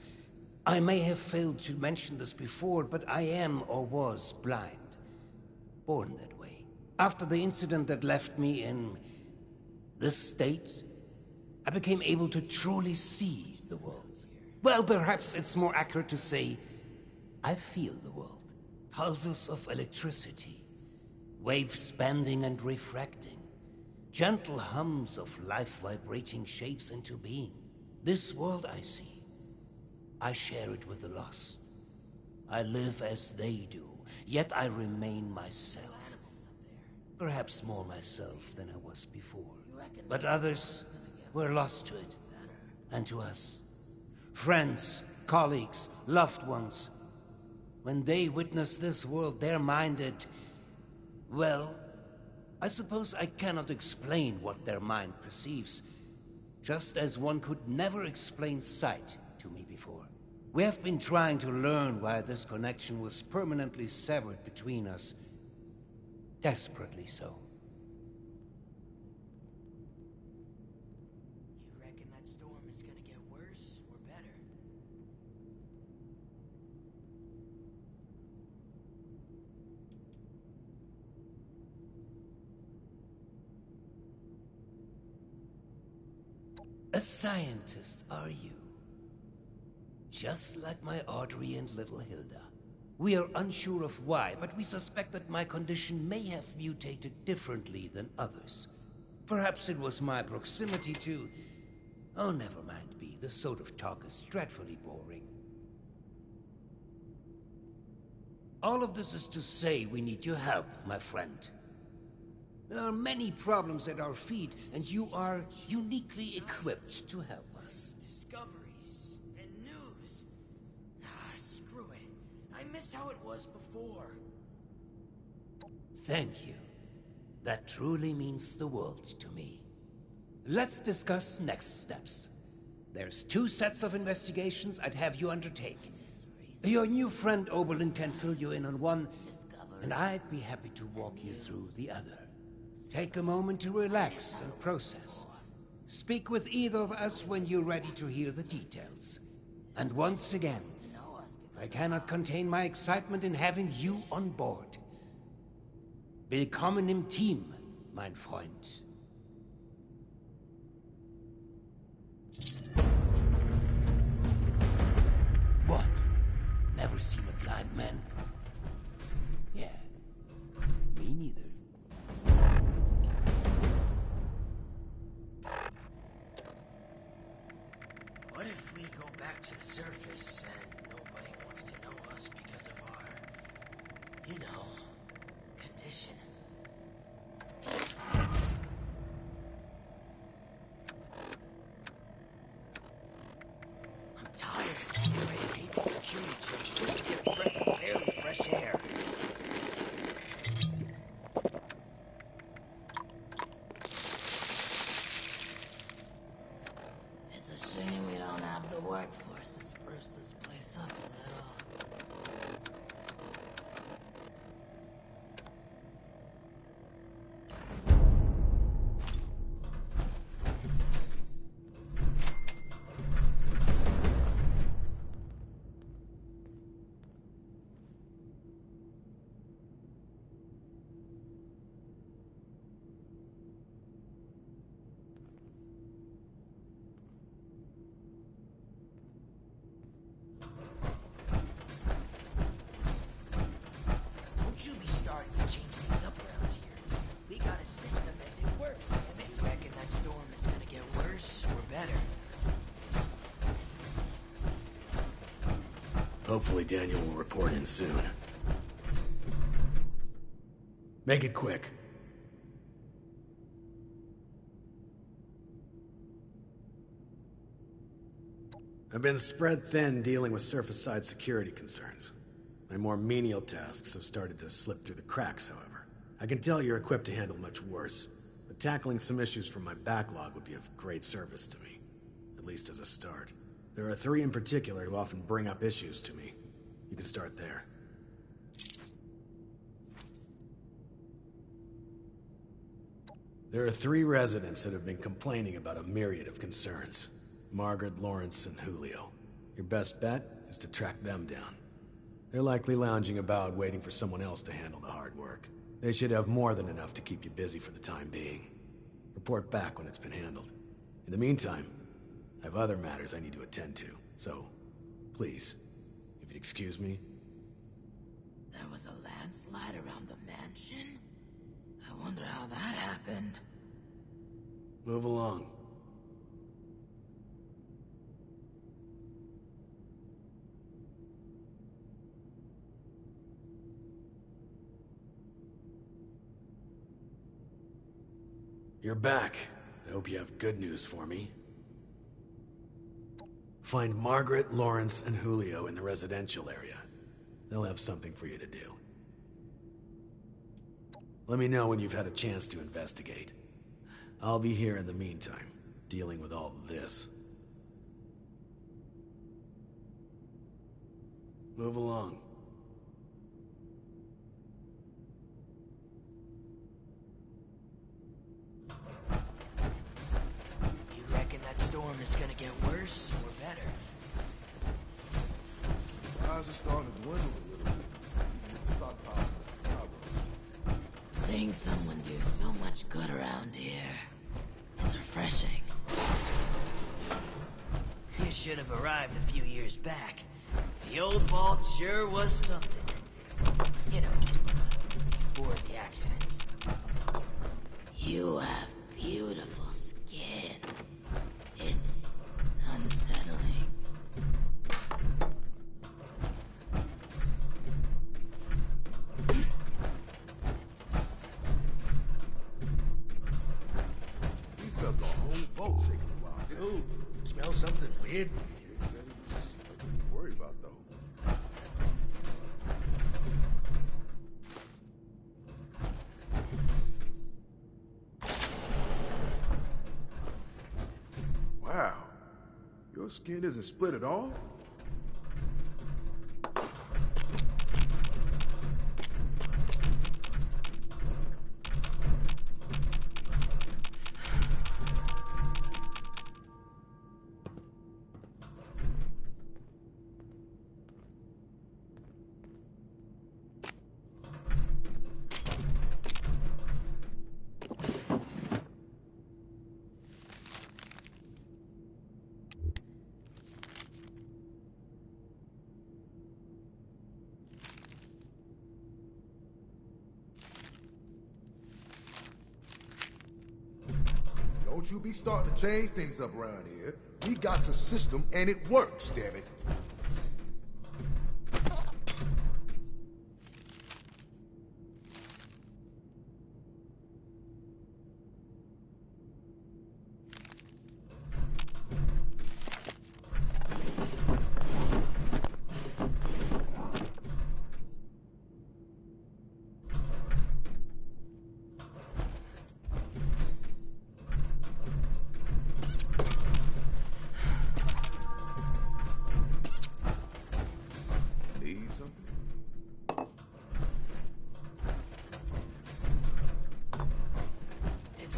I may have failed to mention this before, but I am or was blind. Born that way. After the incident that left me in this state, I became able to truly see the world. Well, perhaps it's more accurate to say, I feel the world. Pulses of electricity, waves bending and refracting. Gentle hums of life vibrating shapes into being. This world I see. I share it with the lost. I live as they do, yet I remain myself. Perhaps more myself than I was before. But others were lost to it, and to us. Friends, colleagues, loved ones. When they witness this world, they're minded, well, I suppose I cannot explain what their mind perceives, just as one could never explain sight to me before. We have been trying to learn why this connection was permanently severed between us. Desperately so. You reckon that storm is gonna get worse or better? A scientist, are you? Just like my Audrey and little Hilda. We are unsure of why, but we suspect that my condition may have mutated differently than others. Perhaps it was my proximity to... Oh, never mind, B. This sort of talk is dreadfully boring. All of this is to say we need your help, my friend. There are many problems at our feet, and you are uniquely equipped to help us. Discoveries and news. Screw it. I miss how it was before. Thank you. That truly means the world to me. Let's discuss next steps. There's 2 sets of investigations I'd have you undertake. Your new friend Oberlin can fill you in on one, and I'd be happy to walk you through the other. Take a moment to relax and process. Speak with either of us when you're ready to hear the details. And once again, I cannot contain my excitement in having you on board. Willkommen im Team, mein Freund. What? Never seen a blind man? Yeah, me neither. What if we go back to the surface and nobody wants to know us because of our, condition? I'm tired of red tape and security checks and get breath of barely fresh air. It's a shame we don't have the workforce to spruce this place up a little. you be starting to change things up around here. We got a system that works, damn it. You reckon that storm is gonna get worse or better? Hopefully Daniel will report in soon. Make it quick. I've been spread thin dealing with surface-side security concerns. My more menial tasks have started to slip through the cracks, however. I can tell you're equipped to handle much worse, but tackling some issues from my backlog would be of great service to me, at least as a start. There are 3 in particular who often bring up issues to me. You can start there. There are 3 residents that have been complaining about a myriad of concerns. Margaret, Lawrence, and Julio. Your best bet is to track them down. They're likely lounging about waiting for someone else to handle the hard work. They should have more than enough to keep you busy for the time being. Report back when it's been handled. In the meantime, I have other matters I need to attend to, so please, if you'd excuse me. There was a landslide around the mansion? I wonder how that happened. Move along. You're back. I hope you have good news for me. Find Margaret, Lawrence, and Julio in the residential area. They'll have something for you to do. Let me know when you've had a chance to investigate. I'll be here in the meantime, dealing with all this. Move along. Storm is gonna get worse or better. Why is it starting to dwindle a little bit? Even with the stockpiles and fireworks. Seeing someone do so much good around here. It's refreshing. You should have arrived a few years back. The old vault sure was something. You know, before the accidents. You have beautiful skin. It's unsettling. We felt the whole boat shaking a while. Dude, smell something weird? Kid said he was nothing to worry about, though. Wow. Your skin isn't split at all? Don't you be starting to change things up around here. We got a system and it works, damn it.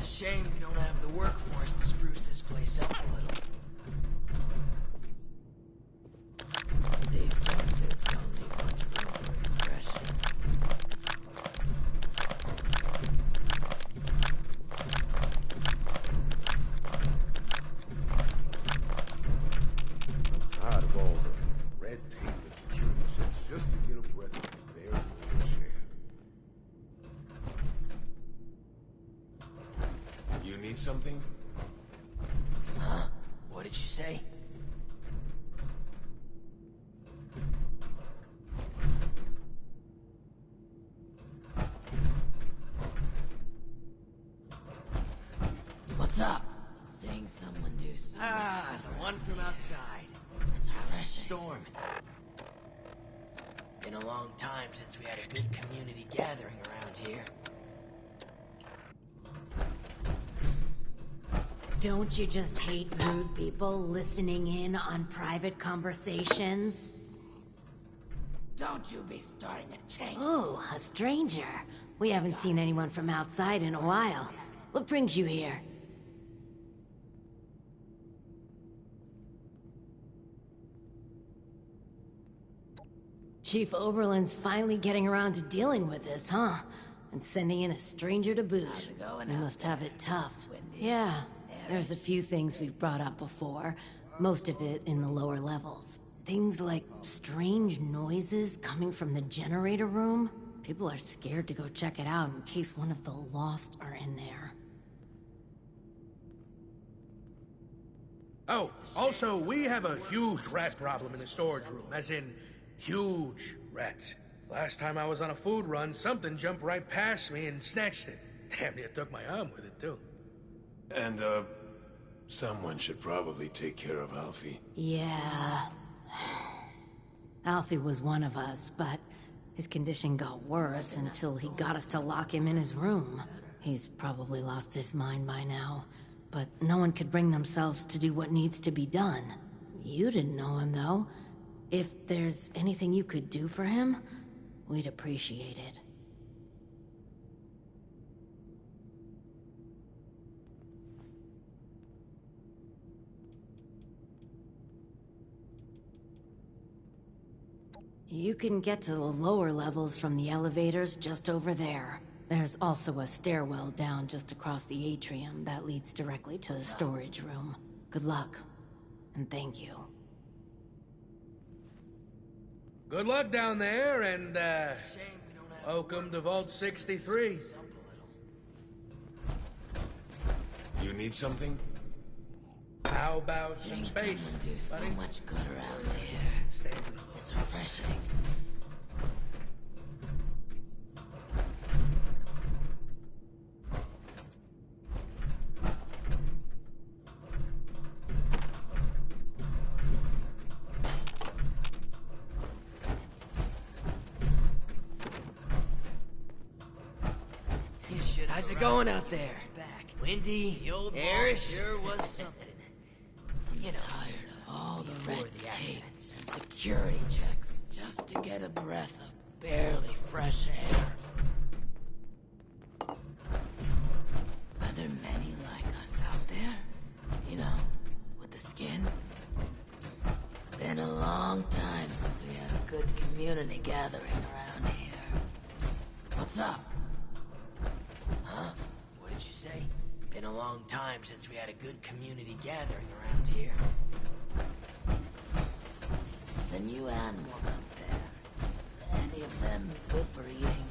Shame we don't have the workforce to spruce this place up a little. These jumpsuits don't leave much room for expression. I'm tired of all the red tape and security checks just to get a breath of bare fresh air. need something? Huh? What did you say? What's up? Seeing someone do so Ah, the one from outside. It's How's the refreshing. storm? Been a long time since we had a good community gathering around here. Don't you just hate rude people listening in on private conversations? Don't you be starting a change. Oh, a stranger. We haven't seen anyone from outside in a while. What brings you here? Chief Oberlin's finally getting around to dealing with this, huh? And sending in a stranger to boot. You must have it tough. Yeah, there's a few things we've brought up before. Most of it in the lower levels. Things like strange noises coming from the generator room. People are scared to go check it out in case one of the Lost are in there. Oh, also, we have a huge rat problem in the storage room, as in, huge rats. Last time I was on a food run, something jumped right past me and snatched it. Damn near took my arm with it, too. And, someone should probably take care of Alfie. Yeah. Alfie was one of us, but his condition got worse until he got us to lock him in his room. He's probably lost his mind by now, but no one could bring themselves to do what needs to be done. You didn't know him, though. If there's anything you could do for him, we'd appreciate it. You can get to the lower levels from the elevators just over there. There's also a stairwell down just across the atrium that leads directly to the storage room. Good luck, and thank you. Good luck down there, and, welcome to Vault 63. You need something? How about some Seeing space, someone do so buddy? much good around here. Stand in the hall. It's refreshing. You should. How's it going out there? Windy, airish. Sure was something. I'm tired of all the before red the tape accidents. and security checks just to get a breath of barely fresh air. Are there many like us out there? You know, with the skin? Been a long time since we had a good community gathering around here. What's up? Huh? What did you say? Been a long time since we had a good community gathering around here. The new animals up there. Any of them good for eating?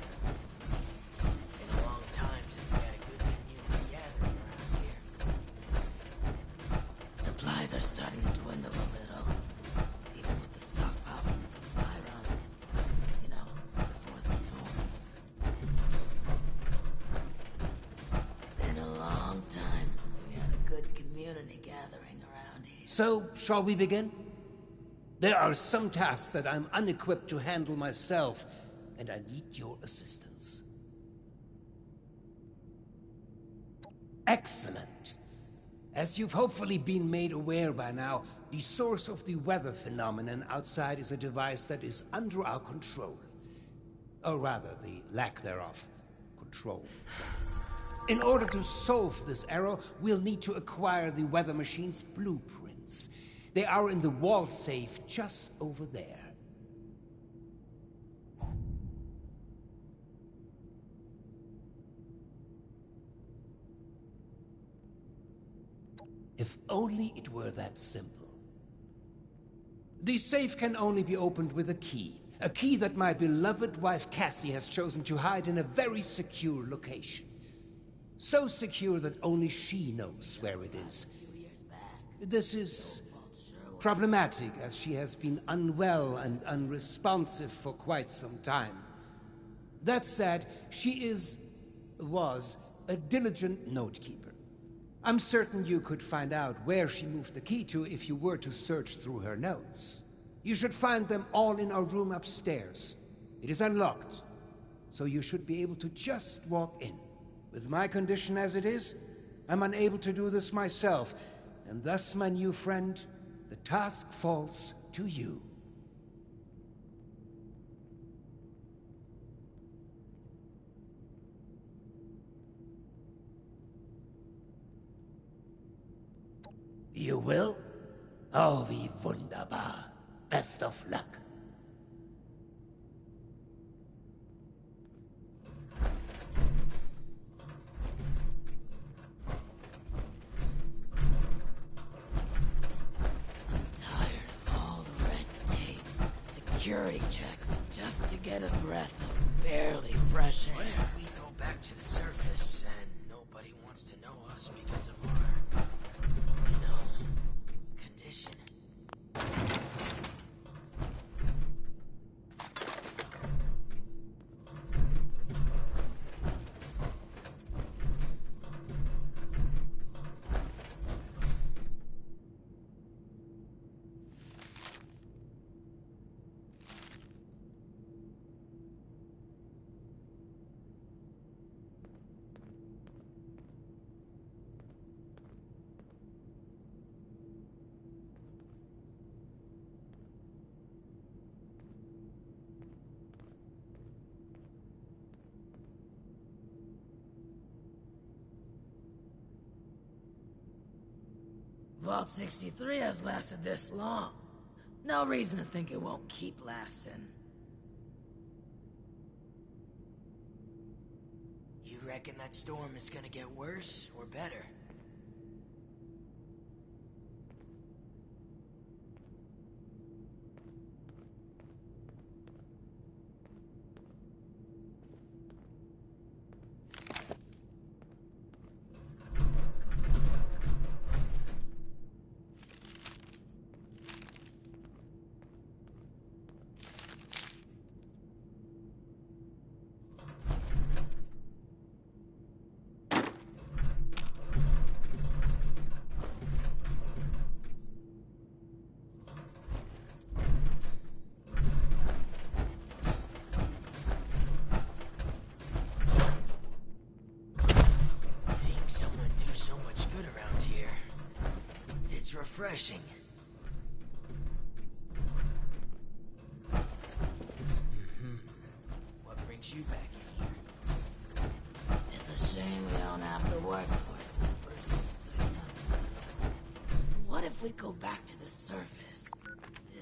Been a long time since we had a good community gathering around here. Supplies are starting to dwindle a little. Even with the stockpile from the supply runs. You know, before the storms. Been a long time since we had a good community gathering around here. So, shall we begin? There are some tasks that I'm unequipped to handle myself, and I need your assistance. Excellent. As you've hopefully been made aware by now, the source of the weather phenomenon outside is a device that is under our control. Or rather, the lack thereof. Control. In order to solve this error, we'll need to acquire the weather machine's blueprints. They are in the wall safe just over there. If only it were that simple. The safe can only be opened with a key that my beloved wife Cassie has chosen to hide in a very secure location. So secure that only she knows where it is. This is problematic, as she has been unwell and unresponsive for quite some time. That said, she was a diligent note-keeper. I'm certain you could find out where she moved the key to if you were to search through her notes. You should find them all in our room upstairs. It is unlocked, so you should be able to just walk in. With my condition as it is, I'm unable to do this myself, and thus, my new friend, the task falls to you. You will? Oh, wie wunderbar. Best of luck. Security checks, just to get a breath of barely fresh air. What if we go back to the surface and nobody wants to know us because of our, condition? Vault 63 has lasted this long. No reason to think it won't keep lasting. You reckon that storm is gonna get worse or better? It's refreshing. What brings you back in here? It's a shame we don't have the workforce to spruce this place up. What if we go back to the surface?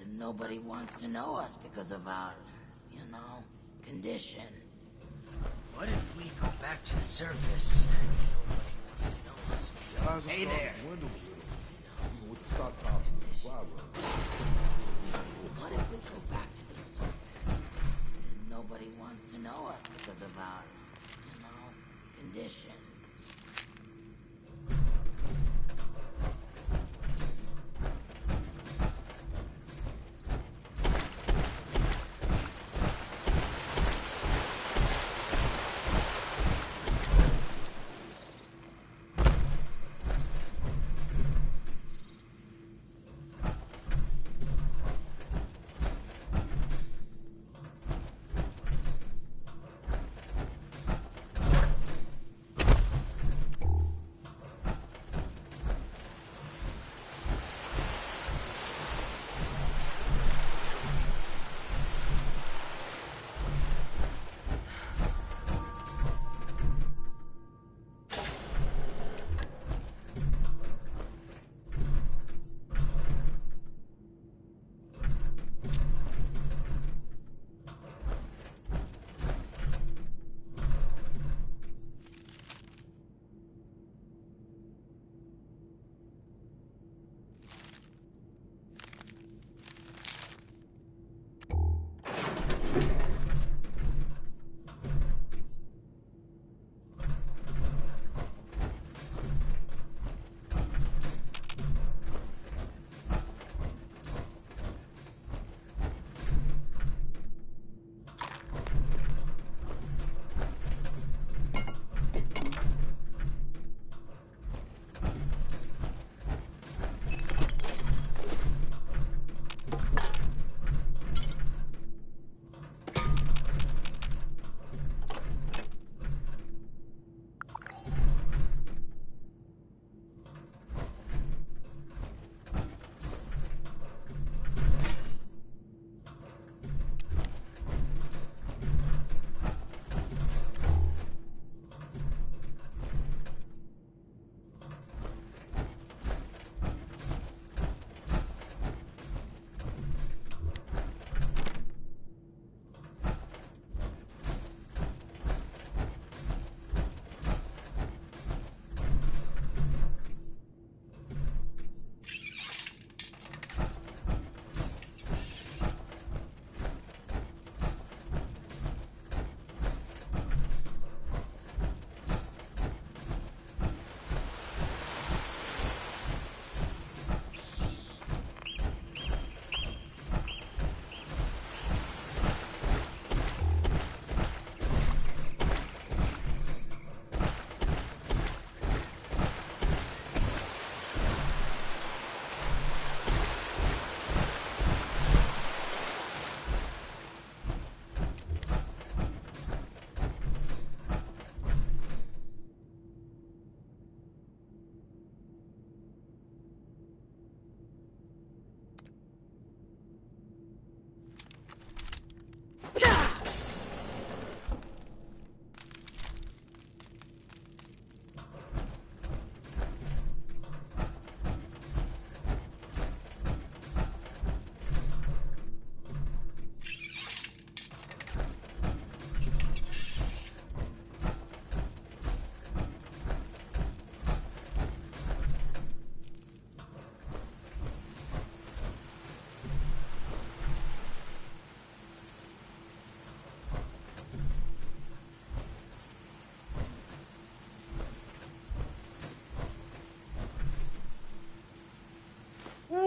And nobody wants to know us because of our, condition. What if we go back to the surface and nobody wants to know us because... Hey there! What if we go back to the surface and nobody wants to know us because of our, condition?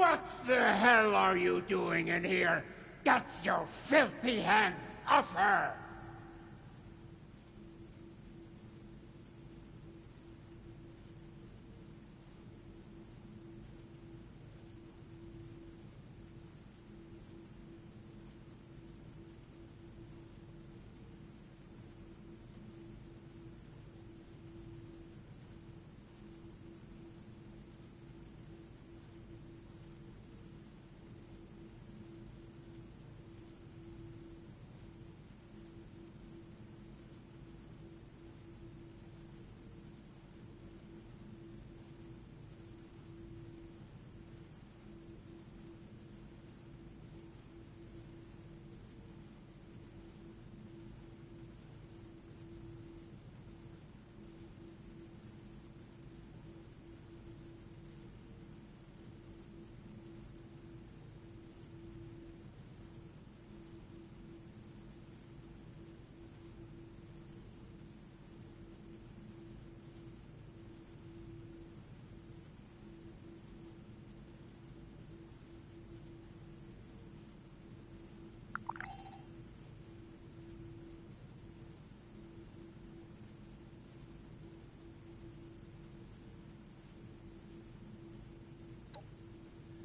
What the hell are you doing in here? Get your filthy hands off her!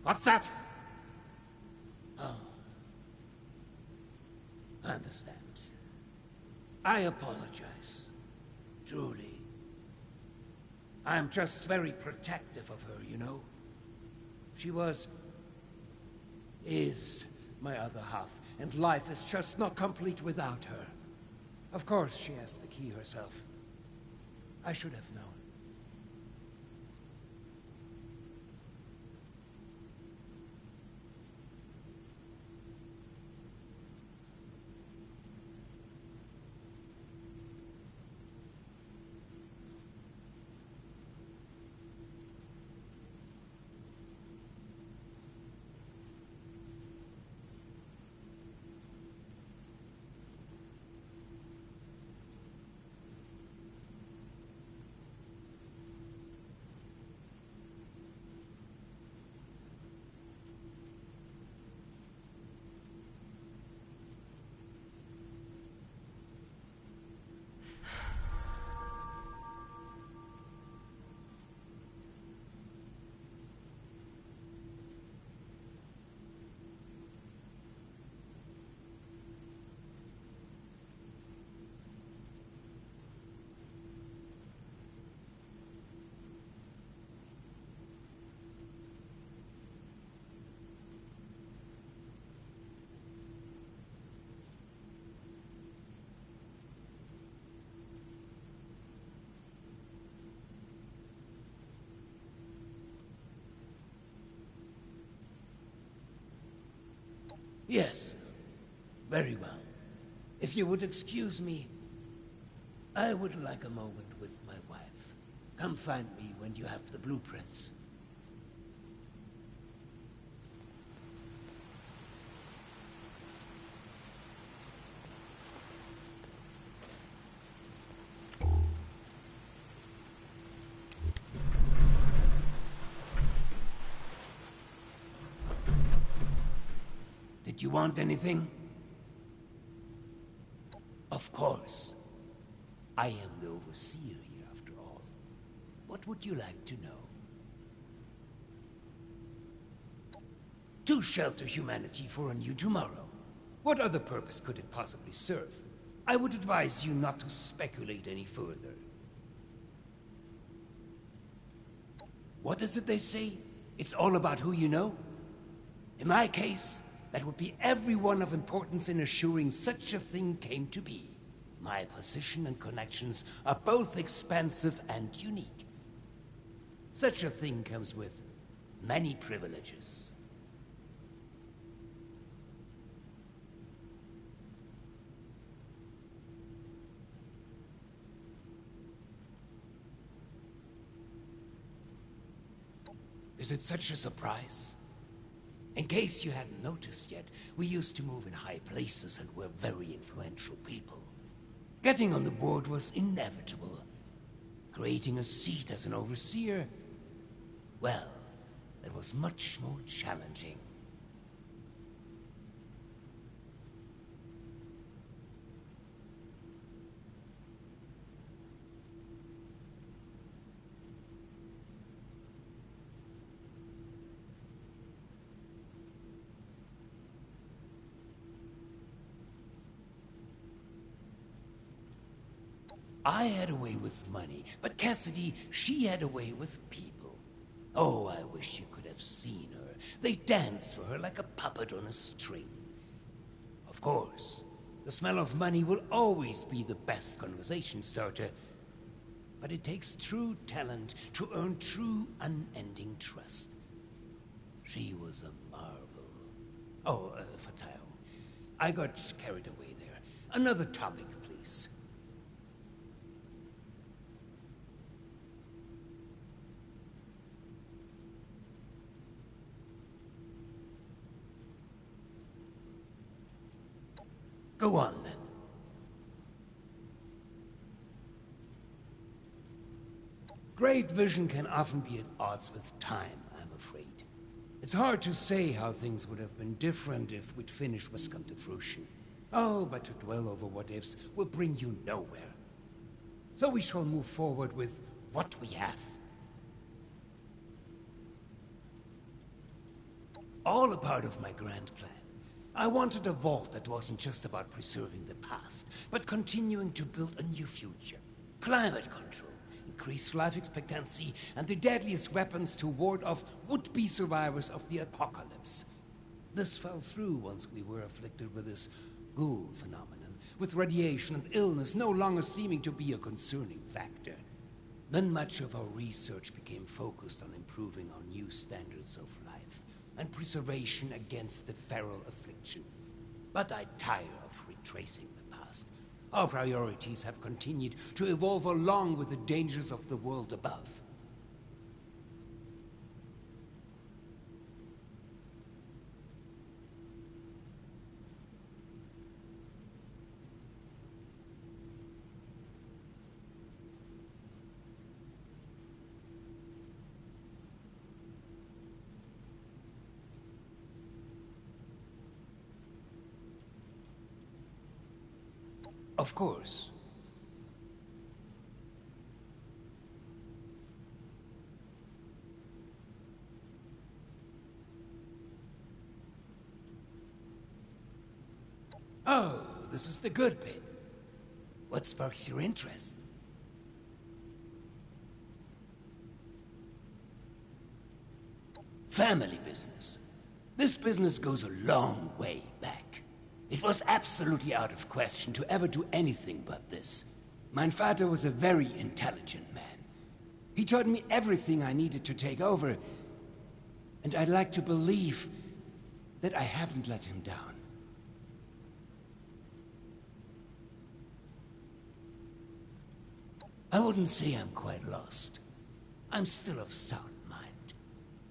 What's that? Oh. I understand. I apologize. Truly. I'm just very protective of her, you know? She is my other half, and life is just not complete without her. Of course she has the key herself. I should have known. Yes. Very well. If you would excuse me, I would like a moment with my wife. Come find me when you have the blueprints. Did you want anything? Of course. I am the overseer here, after all. What would you like to know? To shelter humanity for a new tomorrow. What other purpose could it possibly serve? I would advise you not to speculate any further. What is it they say? It's all about who you know? In my case, that would be everyone of importance in assuring such a thing came to be. My position and connections are both expansive and unique. Such a thing comes with many privileges. Is it such a surprise? In case you hadn't noticed yet, we used to move in high places and were very influential people. Getting on the board was inevitable. Creating a seat as an overseer, well, that was much more challenging. I had a way with money, but Cassidy, she had a way with people. Oh, I wish you could have seen her. They danced for her like a puppet on a string. Of course, the smell of money will always be the best conversation starter, but it takes true talent to earn true, unending trust. She was a marvel. Oh, Fatale, I got carried away there. Another topic, please. Go on, then. Great vision can often be at odds with time, I'm afraid. It's hard to say how things would have been different if we'd finished what's come to fruition. Oh, but to dwell over what-ifs will bring you nowhere. So we shall move forward with what we have. All a part of my grand plan. I wanted a vault that wasn't just about preserving the past, but continuing to build a new future. Climate control, increased life expectancy, and the deadliest weapons to ward off would-be survivors of the apocalypse. This fell through once we were afflicted with this ghoul phenomenon, with radiation and illness no longer seeming to be a concerning factor. Then much of our research became focused on improving our new standards of life and preservation against the feral affliction. But I tire of retracing the past. Our priorities have continued to evolve along with the dangers of the world above. Of course. Oh, this is the good bit. What sparks your interest? Family business. This business goes a long way back. It was absolutely out of question to ever do anything but this. Mein father was a very intelligent man. He taught me everything I needed to take over, and I'd like to believe that I haven't let him down. I wouldn't say I'm quite lost. I'm still of sound mind.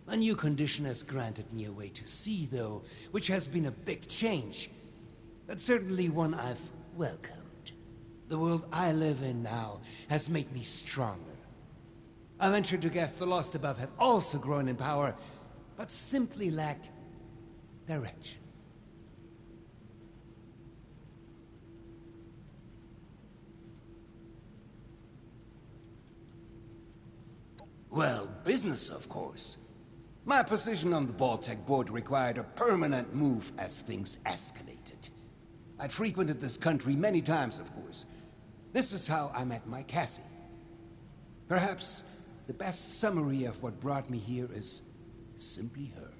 A new condition has granted me a way to see, though, which has been a big change. But certainly one I've welcomed. The world I live in now has made me stronger. I venture to guess the lost above have also grown in power, but simply lack direction. Well, business, of course. My position on the Vault-Tec board required a permanent move as things escalated. I'd frequented this country many times, of course. This is how I met my Cassie. Perhaps the best summary of what brought me here is simply her.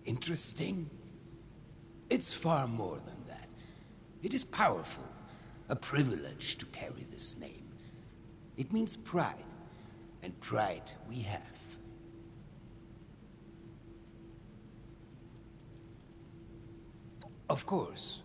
Interesting? It's far more than that. It is powerful, a privilege to carry this name. It means pride, and pride we have. Of course.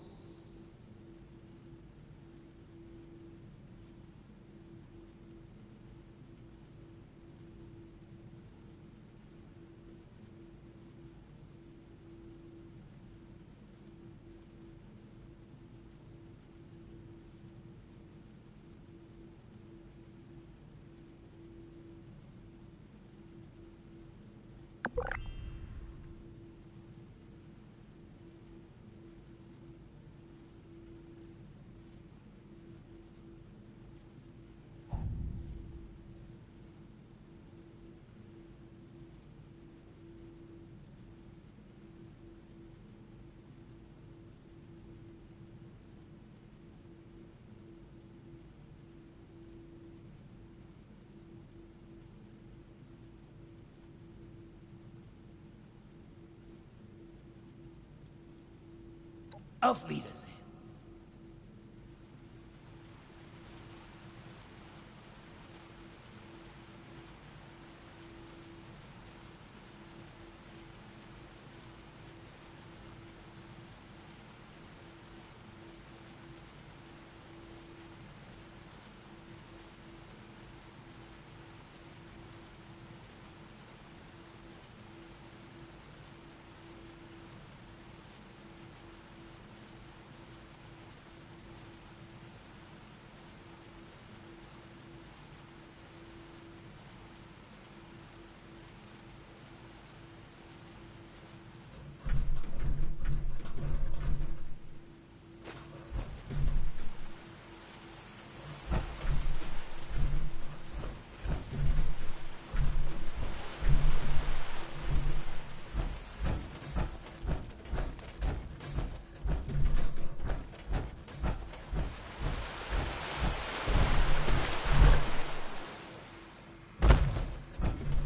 Auf Wiedersehen.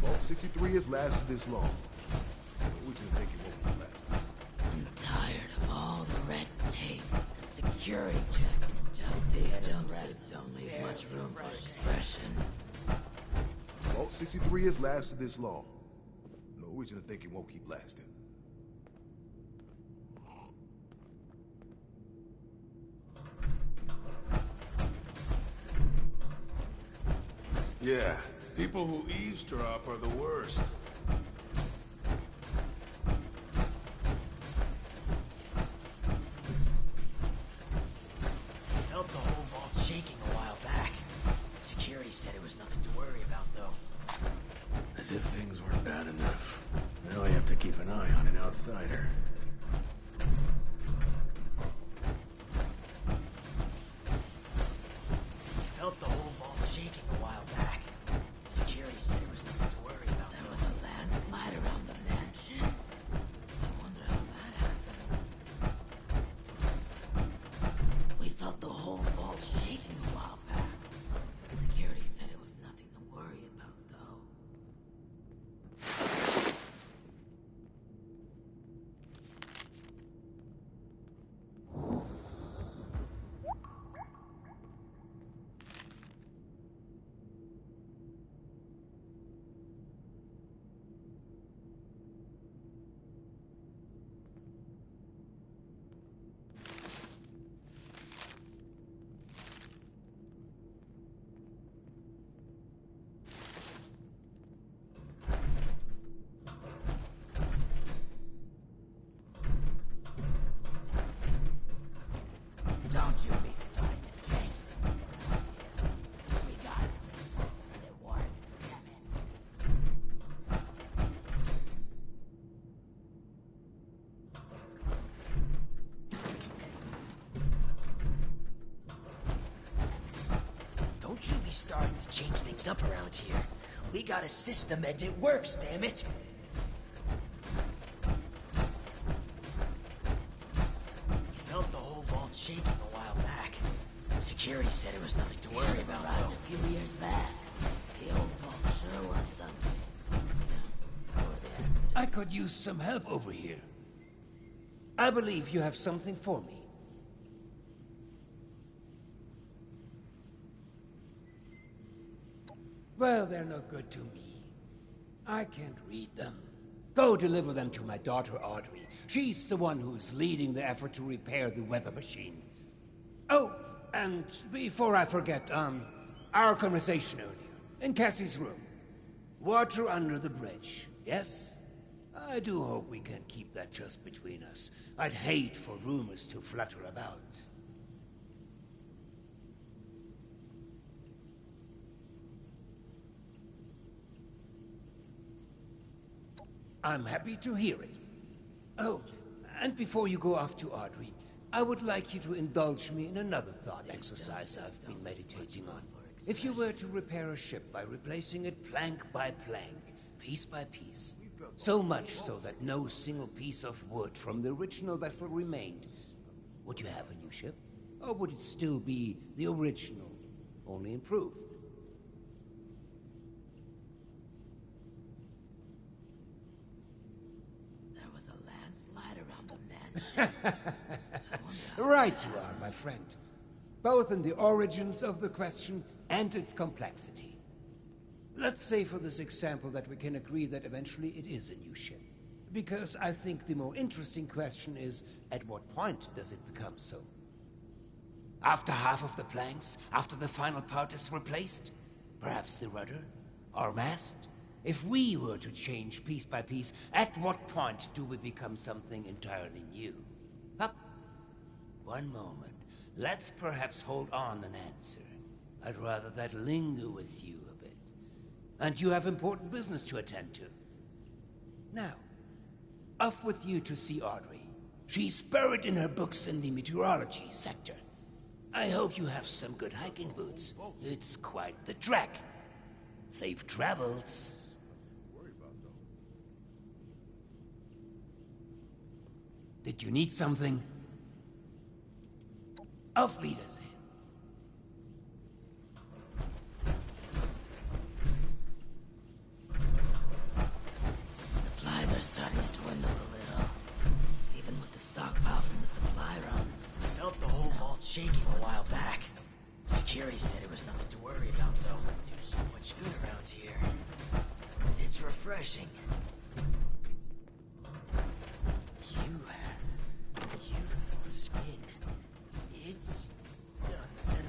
Vault 63 has lasted this long. We just think it won't last. I'm tired of all the red tape and security checks. Just these dump sits don't leave much room for expression. Vault 63 has lasted this long. No reason to think it won't keep lasting. Yeah, people who eavesdrop are the worst. I felt the whole vault shaking a while back. Security said it was nothing to worry about, though. As if things weren't bad enough. Now I have to keep an eye on an outsider. I felt the whole vault shaking a while back. Security said it was nothing to worry about. There was a landslide around the mansion. I wonder how that happened. We felt the whole vault shaking a while back. Security said it was nothing to worry about, though. Don't you be starting to change things around here. We got a system, and it works, damn it. Don't you be starting to change things up around here. We got a system and it works, damn it. We felt the whole vault shaking a while back. Security said it was nothing to worry about, though. A few years back, the old vault sure was something. Before the accident. I could use some help over here. I believe you have something for me. Well, they're no good to me. I can't read them. Go deliver them to my daughter, Audrey. She's the one who's leading the effort to repair the weather machine. Oh, and before I forget, our conversation earlier, in Cassie's room. Water under the bridge, yes? I do hope we can keep that just between us. I'd hate for rumors to flutter about. I'm happy to hear it. Oh, and before you go off to Audrey, I would like you to indulge me in another thought exercise I've been meditating on. If you were to repair a ship by replacing it plank by plank, piece by piece, so much so that no single piece of wood from the original vessel remained, would you have a new ship? Or would it still be the original, only improved? There was a landslide around the mansion. I wonder Right you are, my friend. Both in the origins of the question and its complexity. Let's say for this example that we can agree that eventually it is a new ship. Because I think the more interesting question is, at what point does it become so? After half of the planks? After the final part is replaced? Perhaps the rudder? Or mast? If we were to change piece by piece, at what point do we become something entirely new? Up. One moment. Let's perhaps hold on an answer. I'd rather that linger with you a bit. And you have important business to attend to. Now, off with you to see Audrey. She's buried in her books in the meteorology sector. I hope you have some good hiking boots. It's quite the trek. Safe travels. Did you need something? Auf Wiedersehen. Supplies are starting to dwindle a little. Even with the stockpile from the supply runs. I felt the whole vault shaking a while back. Security said it was nothing to worry about, so there's so much good around here. It's refreshing. You have beautiful skin. It's unsettling.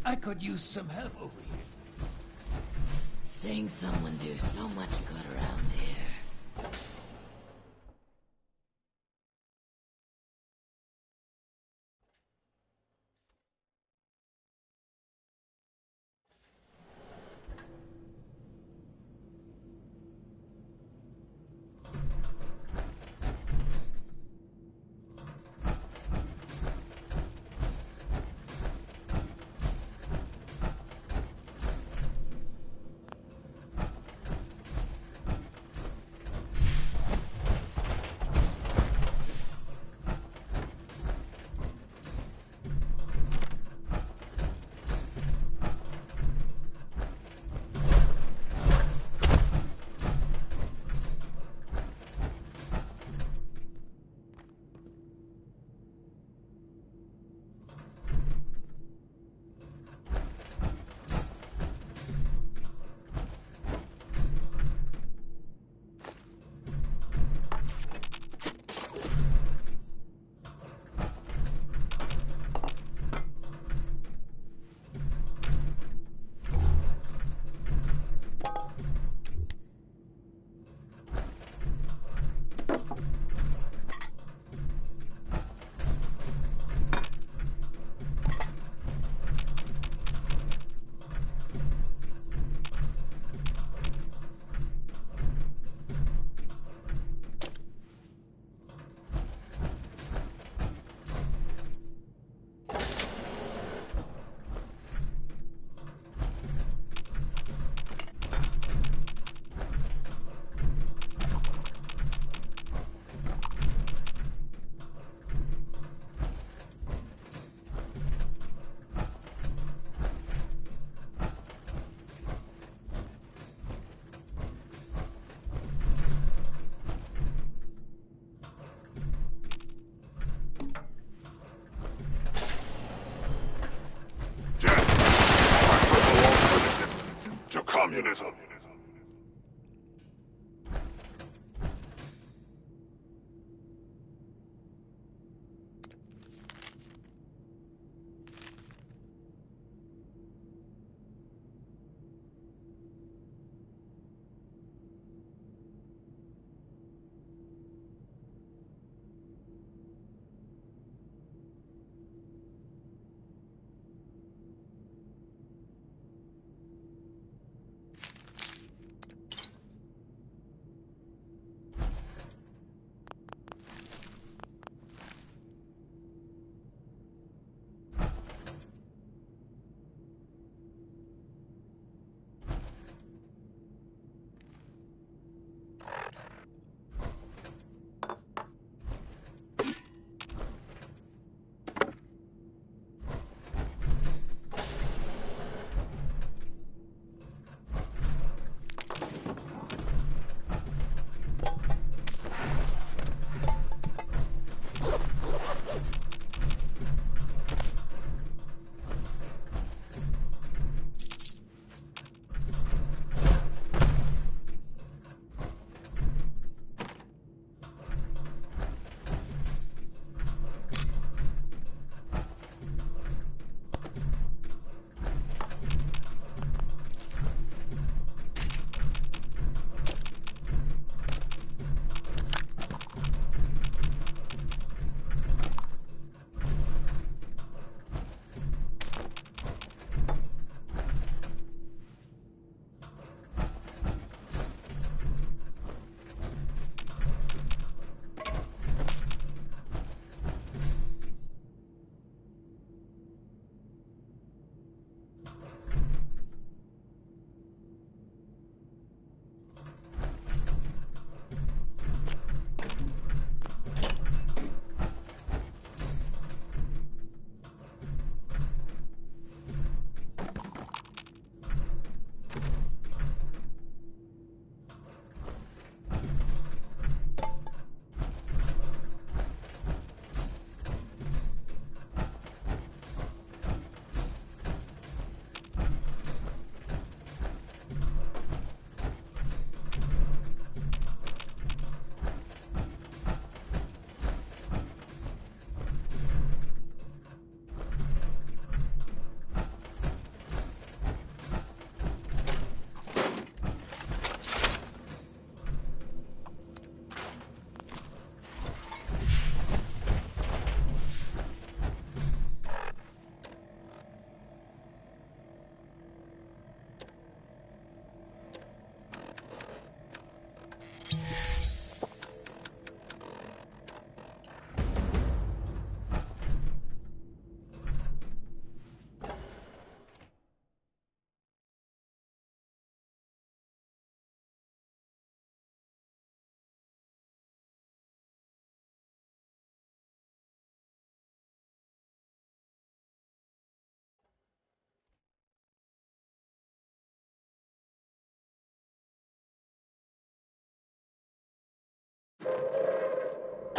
I could use some help over here. Seeing someone do so much good around here. Communism.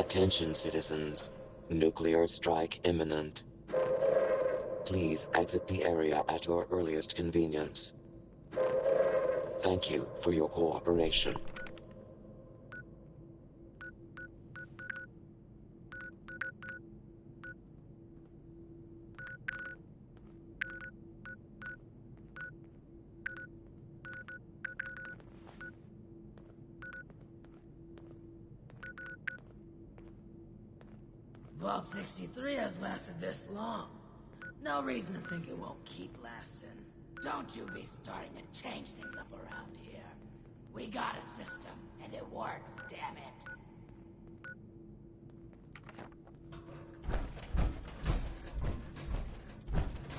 Attention, citizens. Nuclear strike imminent. Please exit the area at your earliest convenience. Thank you for your cooperation. Vault 63 has lasted this long. No reason to think it won't keep lasting. Don't you be starting to change things up around here. We got a system, and it works, damn it.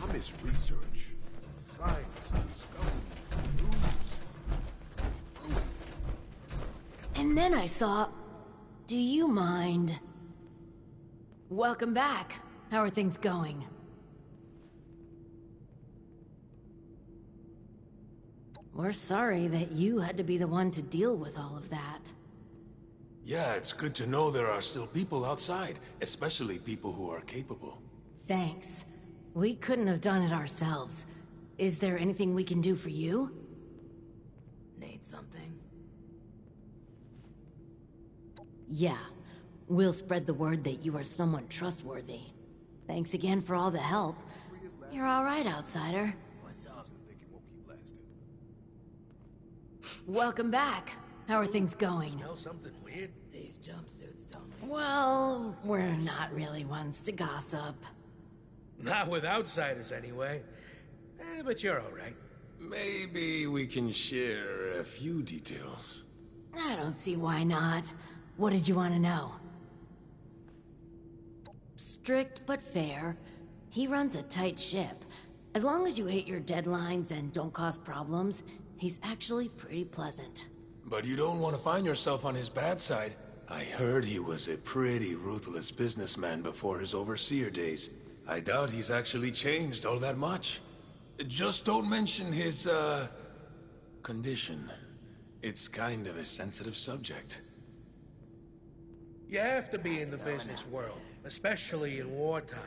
I miss research, science, discovery, news. And then I saw... Do you mind? Welcome back. How are things going? We're sorry that you had to be the one to deal with all of that. Yeah, it's good to know there are still people outside, especially people who are capable. Thanks. We couldn't have done it ourselves. Is there anything we can do for you? Need something? Yeah. We'll spread the word that you are someone trustworthy. Thanks again for all the help. You're all right, outsider. What's up? Welcome back. How are things going? Smell something weird? These jumpsuits tell me. Well, we're not really ones to gossip. Not with outsiders, anyway. But you're all right. Maybe we can share a few details. I don't see why not. What did you want to know? Strict but fair. He runs a tight ship. As long as you hit your deadlines and don't cause problems, he's actually pretty pleasant. But you don't want to find yourself on his bad side. I heard he was a pretty ruthless businessman before his overseer days. I doubt he's actually changed all that much. Just don't mention his, condition. It's kind of a sensitive subject. You have to be in the business world, especially in wartime.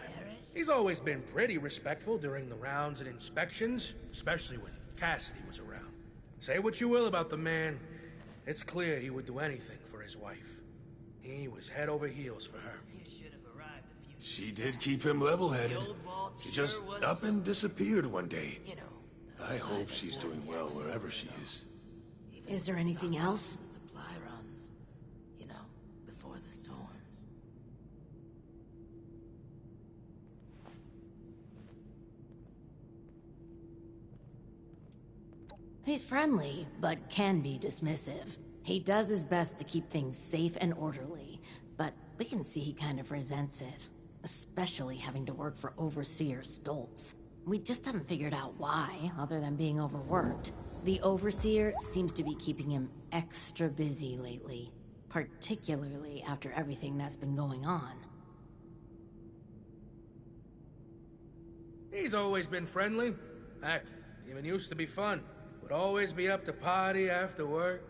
He's always been pretty respectful during the rounds and inspections, especially when Cassidy was around. Say what you will about the man, it's clear he would do anything for his wife. He was head over heels for her. She did keep him level-headed. He just up and disappeared one day. I hope she's doing well wherever she is. Is there anything else? The supply runs, before the storms. He's friendly, but can be dismissive. He does his best to keep things safe and orderly, but we can see he kind of resents it. Especially having to work for Overseer Stoltz. We just haven't figured out why, other than being overworked. The Overseer seems to be keeping him extra busy lately, particularly after everything that's been going on. He's always been friendly. Heck, even used to be fun. Would always be up to party after work.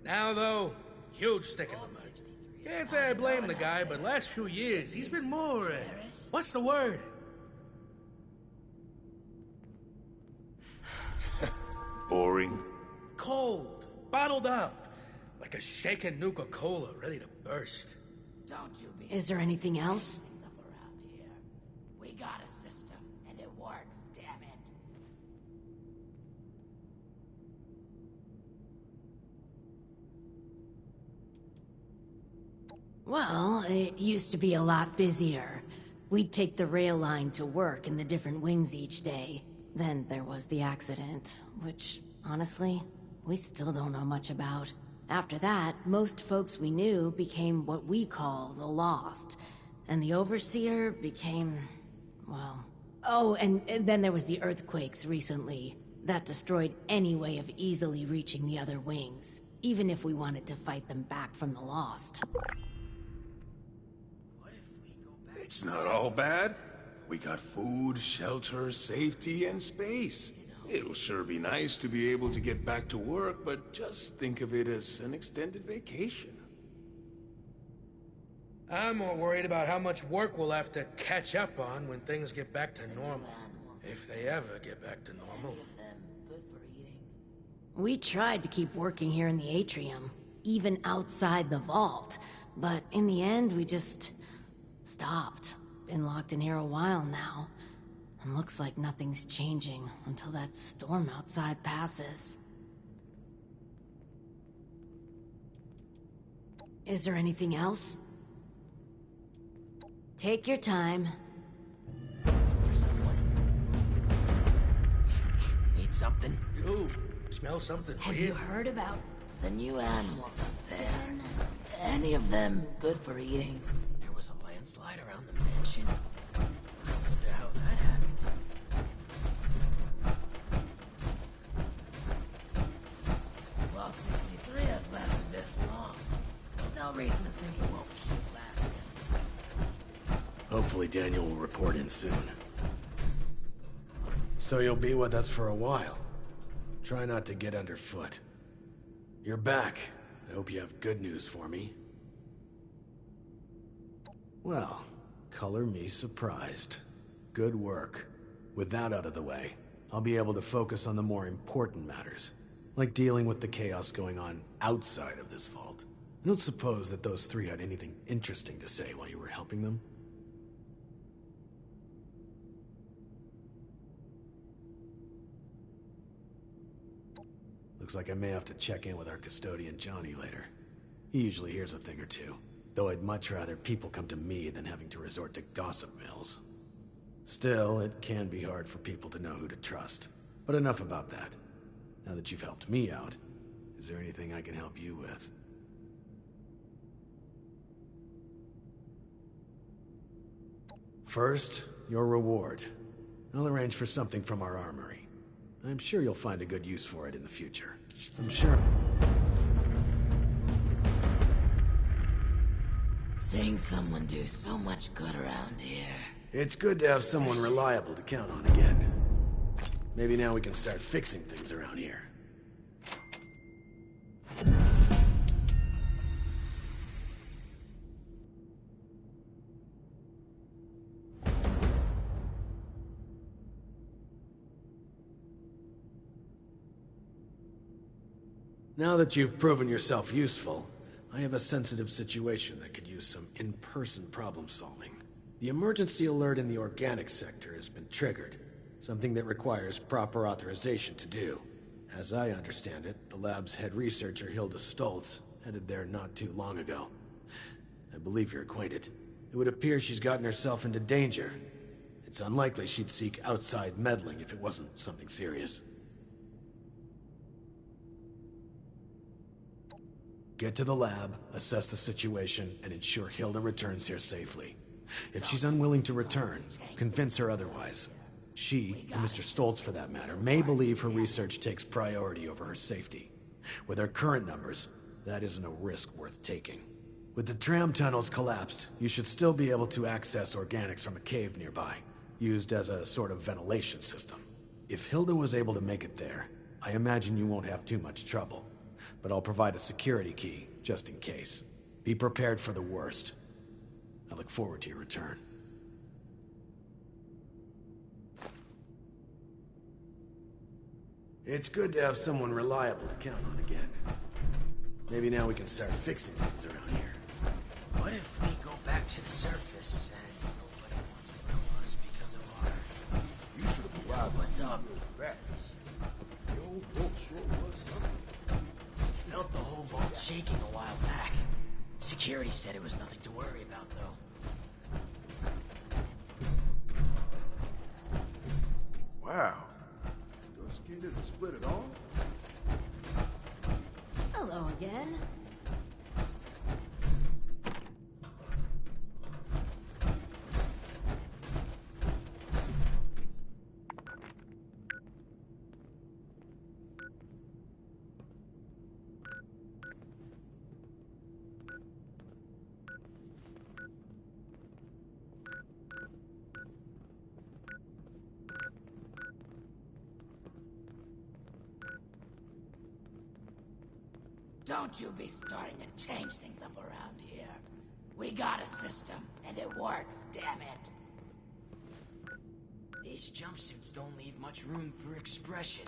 Now, though, huge stick in the mud. Can't say I blame the guy, but last few years, he's been more, what's the word? Boring. Cold. Bottled up. Like a shaken Nuka-Cola ready to burst. Don't you be... Is there anything else? Things up around here. We got a system, and it works, damn it. Well, it used to be a lot busier. We'd take the rail line to work in the different wings each day. Then there was the accident, which, honestly, we still don't know much about. After that, most folks we knew became what we call the Lost. And the Overseer became, well... Oh, and then there was the earthquakes recently. That destroyed any way of easily reaching the other wings, even if we wanted to fight them back from the Lost. It's not all bad. We got food, shelter, safety, and space. It'll sure be nice to be able to get back to work, but just think of it as an extended vacation. I'm more worried about how much work we'll have to catch up on when things get back to normal. If they ever get back to normal. We tried to keep working here in the atrium, even outside the vault, but in the end we just stopped. Been locked in here a while now, and looks like nothing's changing until that storm outside passes. Is there anything else? Take your time. For someone. Need something? Yo, smell something Have weird. you heard about The new animals up there. Any of them good for eating? There was a landslide around the mansion. I wonder how that happened. Vault 63 has lasted this long. No reason to think it won't keep lasting. Hopefully Daniel will report in soon. So you'll be with us for a while. Try not to get underfoot. You're back. I hope you have good news for me. Well, color me surprised. Good work. With that out of the way, I'll be able to focus on the more important matters, like dealing with the chaos going on outside of this vault. I don't suppose that those three had anything interesting to say while you were helping them? Looks like I may have to check in with our custodian Johnny later. He usually hears a thing or two, though I'd much rather people come to me than having to resort to gossip mills. Still, it can be hard for people to know who to trust. But enough about that. Now that you've helped me out, is there anything I can help you with? First, your reward. I'll arrange for something from our armory. I'm sure you'll find a good use for it in the future. I'm sure... Seeing someone do so much good around here. It's good to have someone reliable to count on again. Maybe now we can start fixing things around here. Now that you've proven yourself useful, I have a sensitive situation that could use some in-person problem solving. The emergency alert in the organic sector has been triggered, something that requires proper authorization to do. As I understand it, the lab's head researcher Hilda Stoltz headed there not too long ago. I believe you're acquainted. It would appear she's gotten herself into danger. It's unlikely she'd seek outside meddling if it wasn't something serious. Get to the lab, assess the situation, and ensure Hilda returns here safely. If she's unwilling to return, convince her otherwise. She, and Mr. Stoltz for that matter, may believe her research takes priority over her safety. With her current numbers, that isn't a risk worth taking. With the tram tunnels collapsed, you should still be able to access organics from a cave nearby, used as a sort of ventilation system. If Hilda was able to make it there, I imagine you won't have too much trouble. But I'll provide a security key, just in case. Be prepared for the worst. I look forward to your return. It's good to have someone reliable to count on again. Maybe now we can start fixing things around here. What if we go back to the surface and nobody wants to know us because of our... You should have arrived. What's up? The old folks sure was something. Felt the whole vault shaking a while back. Security said it was nothing to worry about, though. Wow. Your skin isn't split at all? Hello again. Don't you be starting to change things up around here. We got a system, and it works, damn it. These jumpsuits don't leave much room for expression.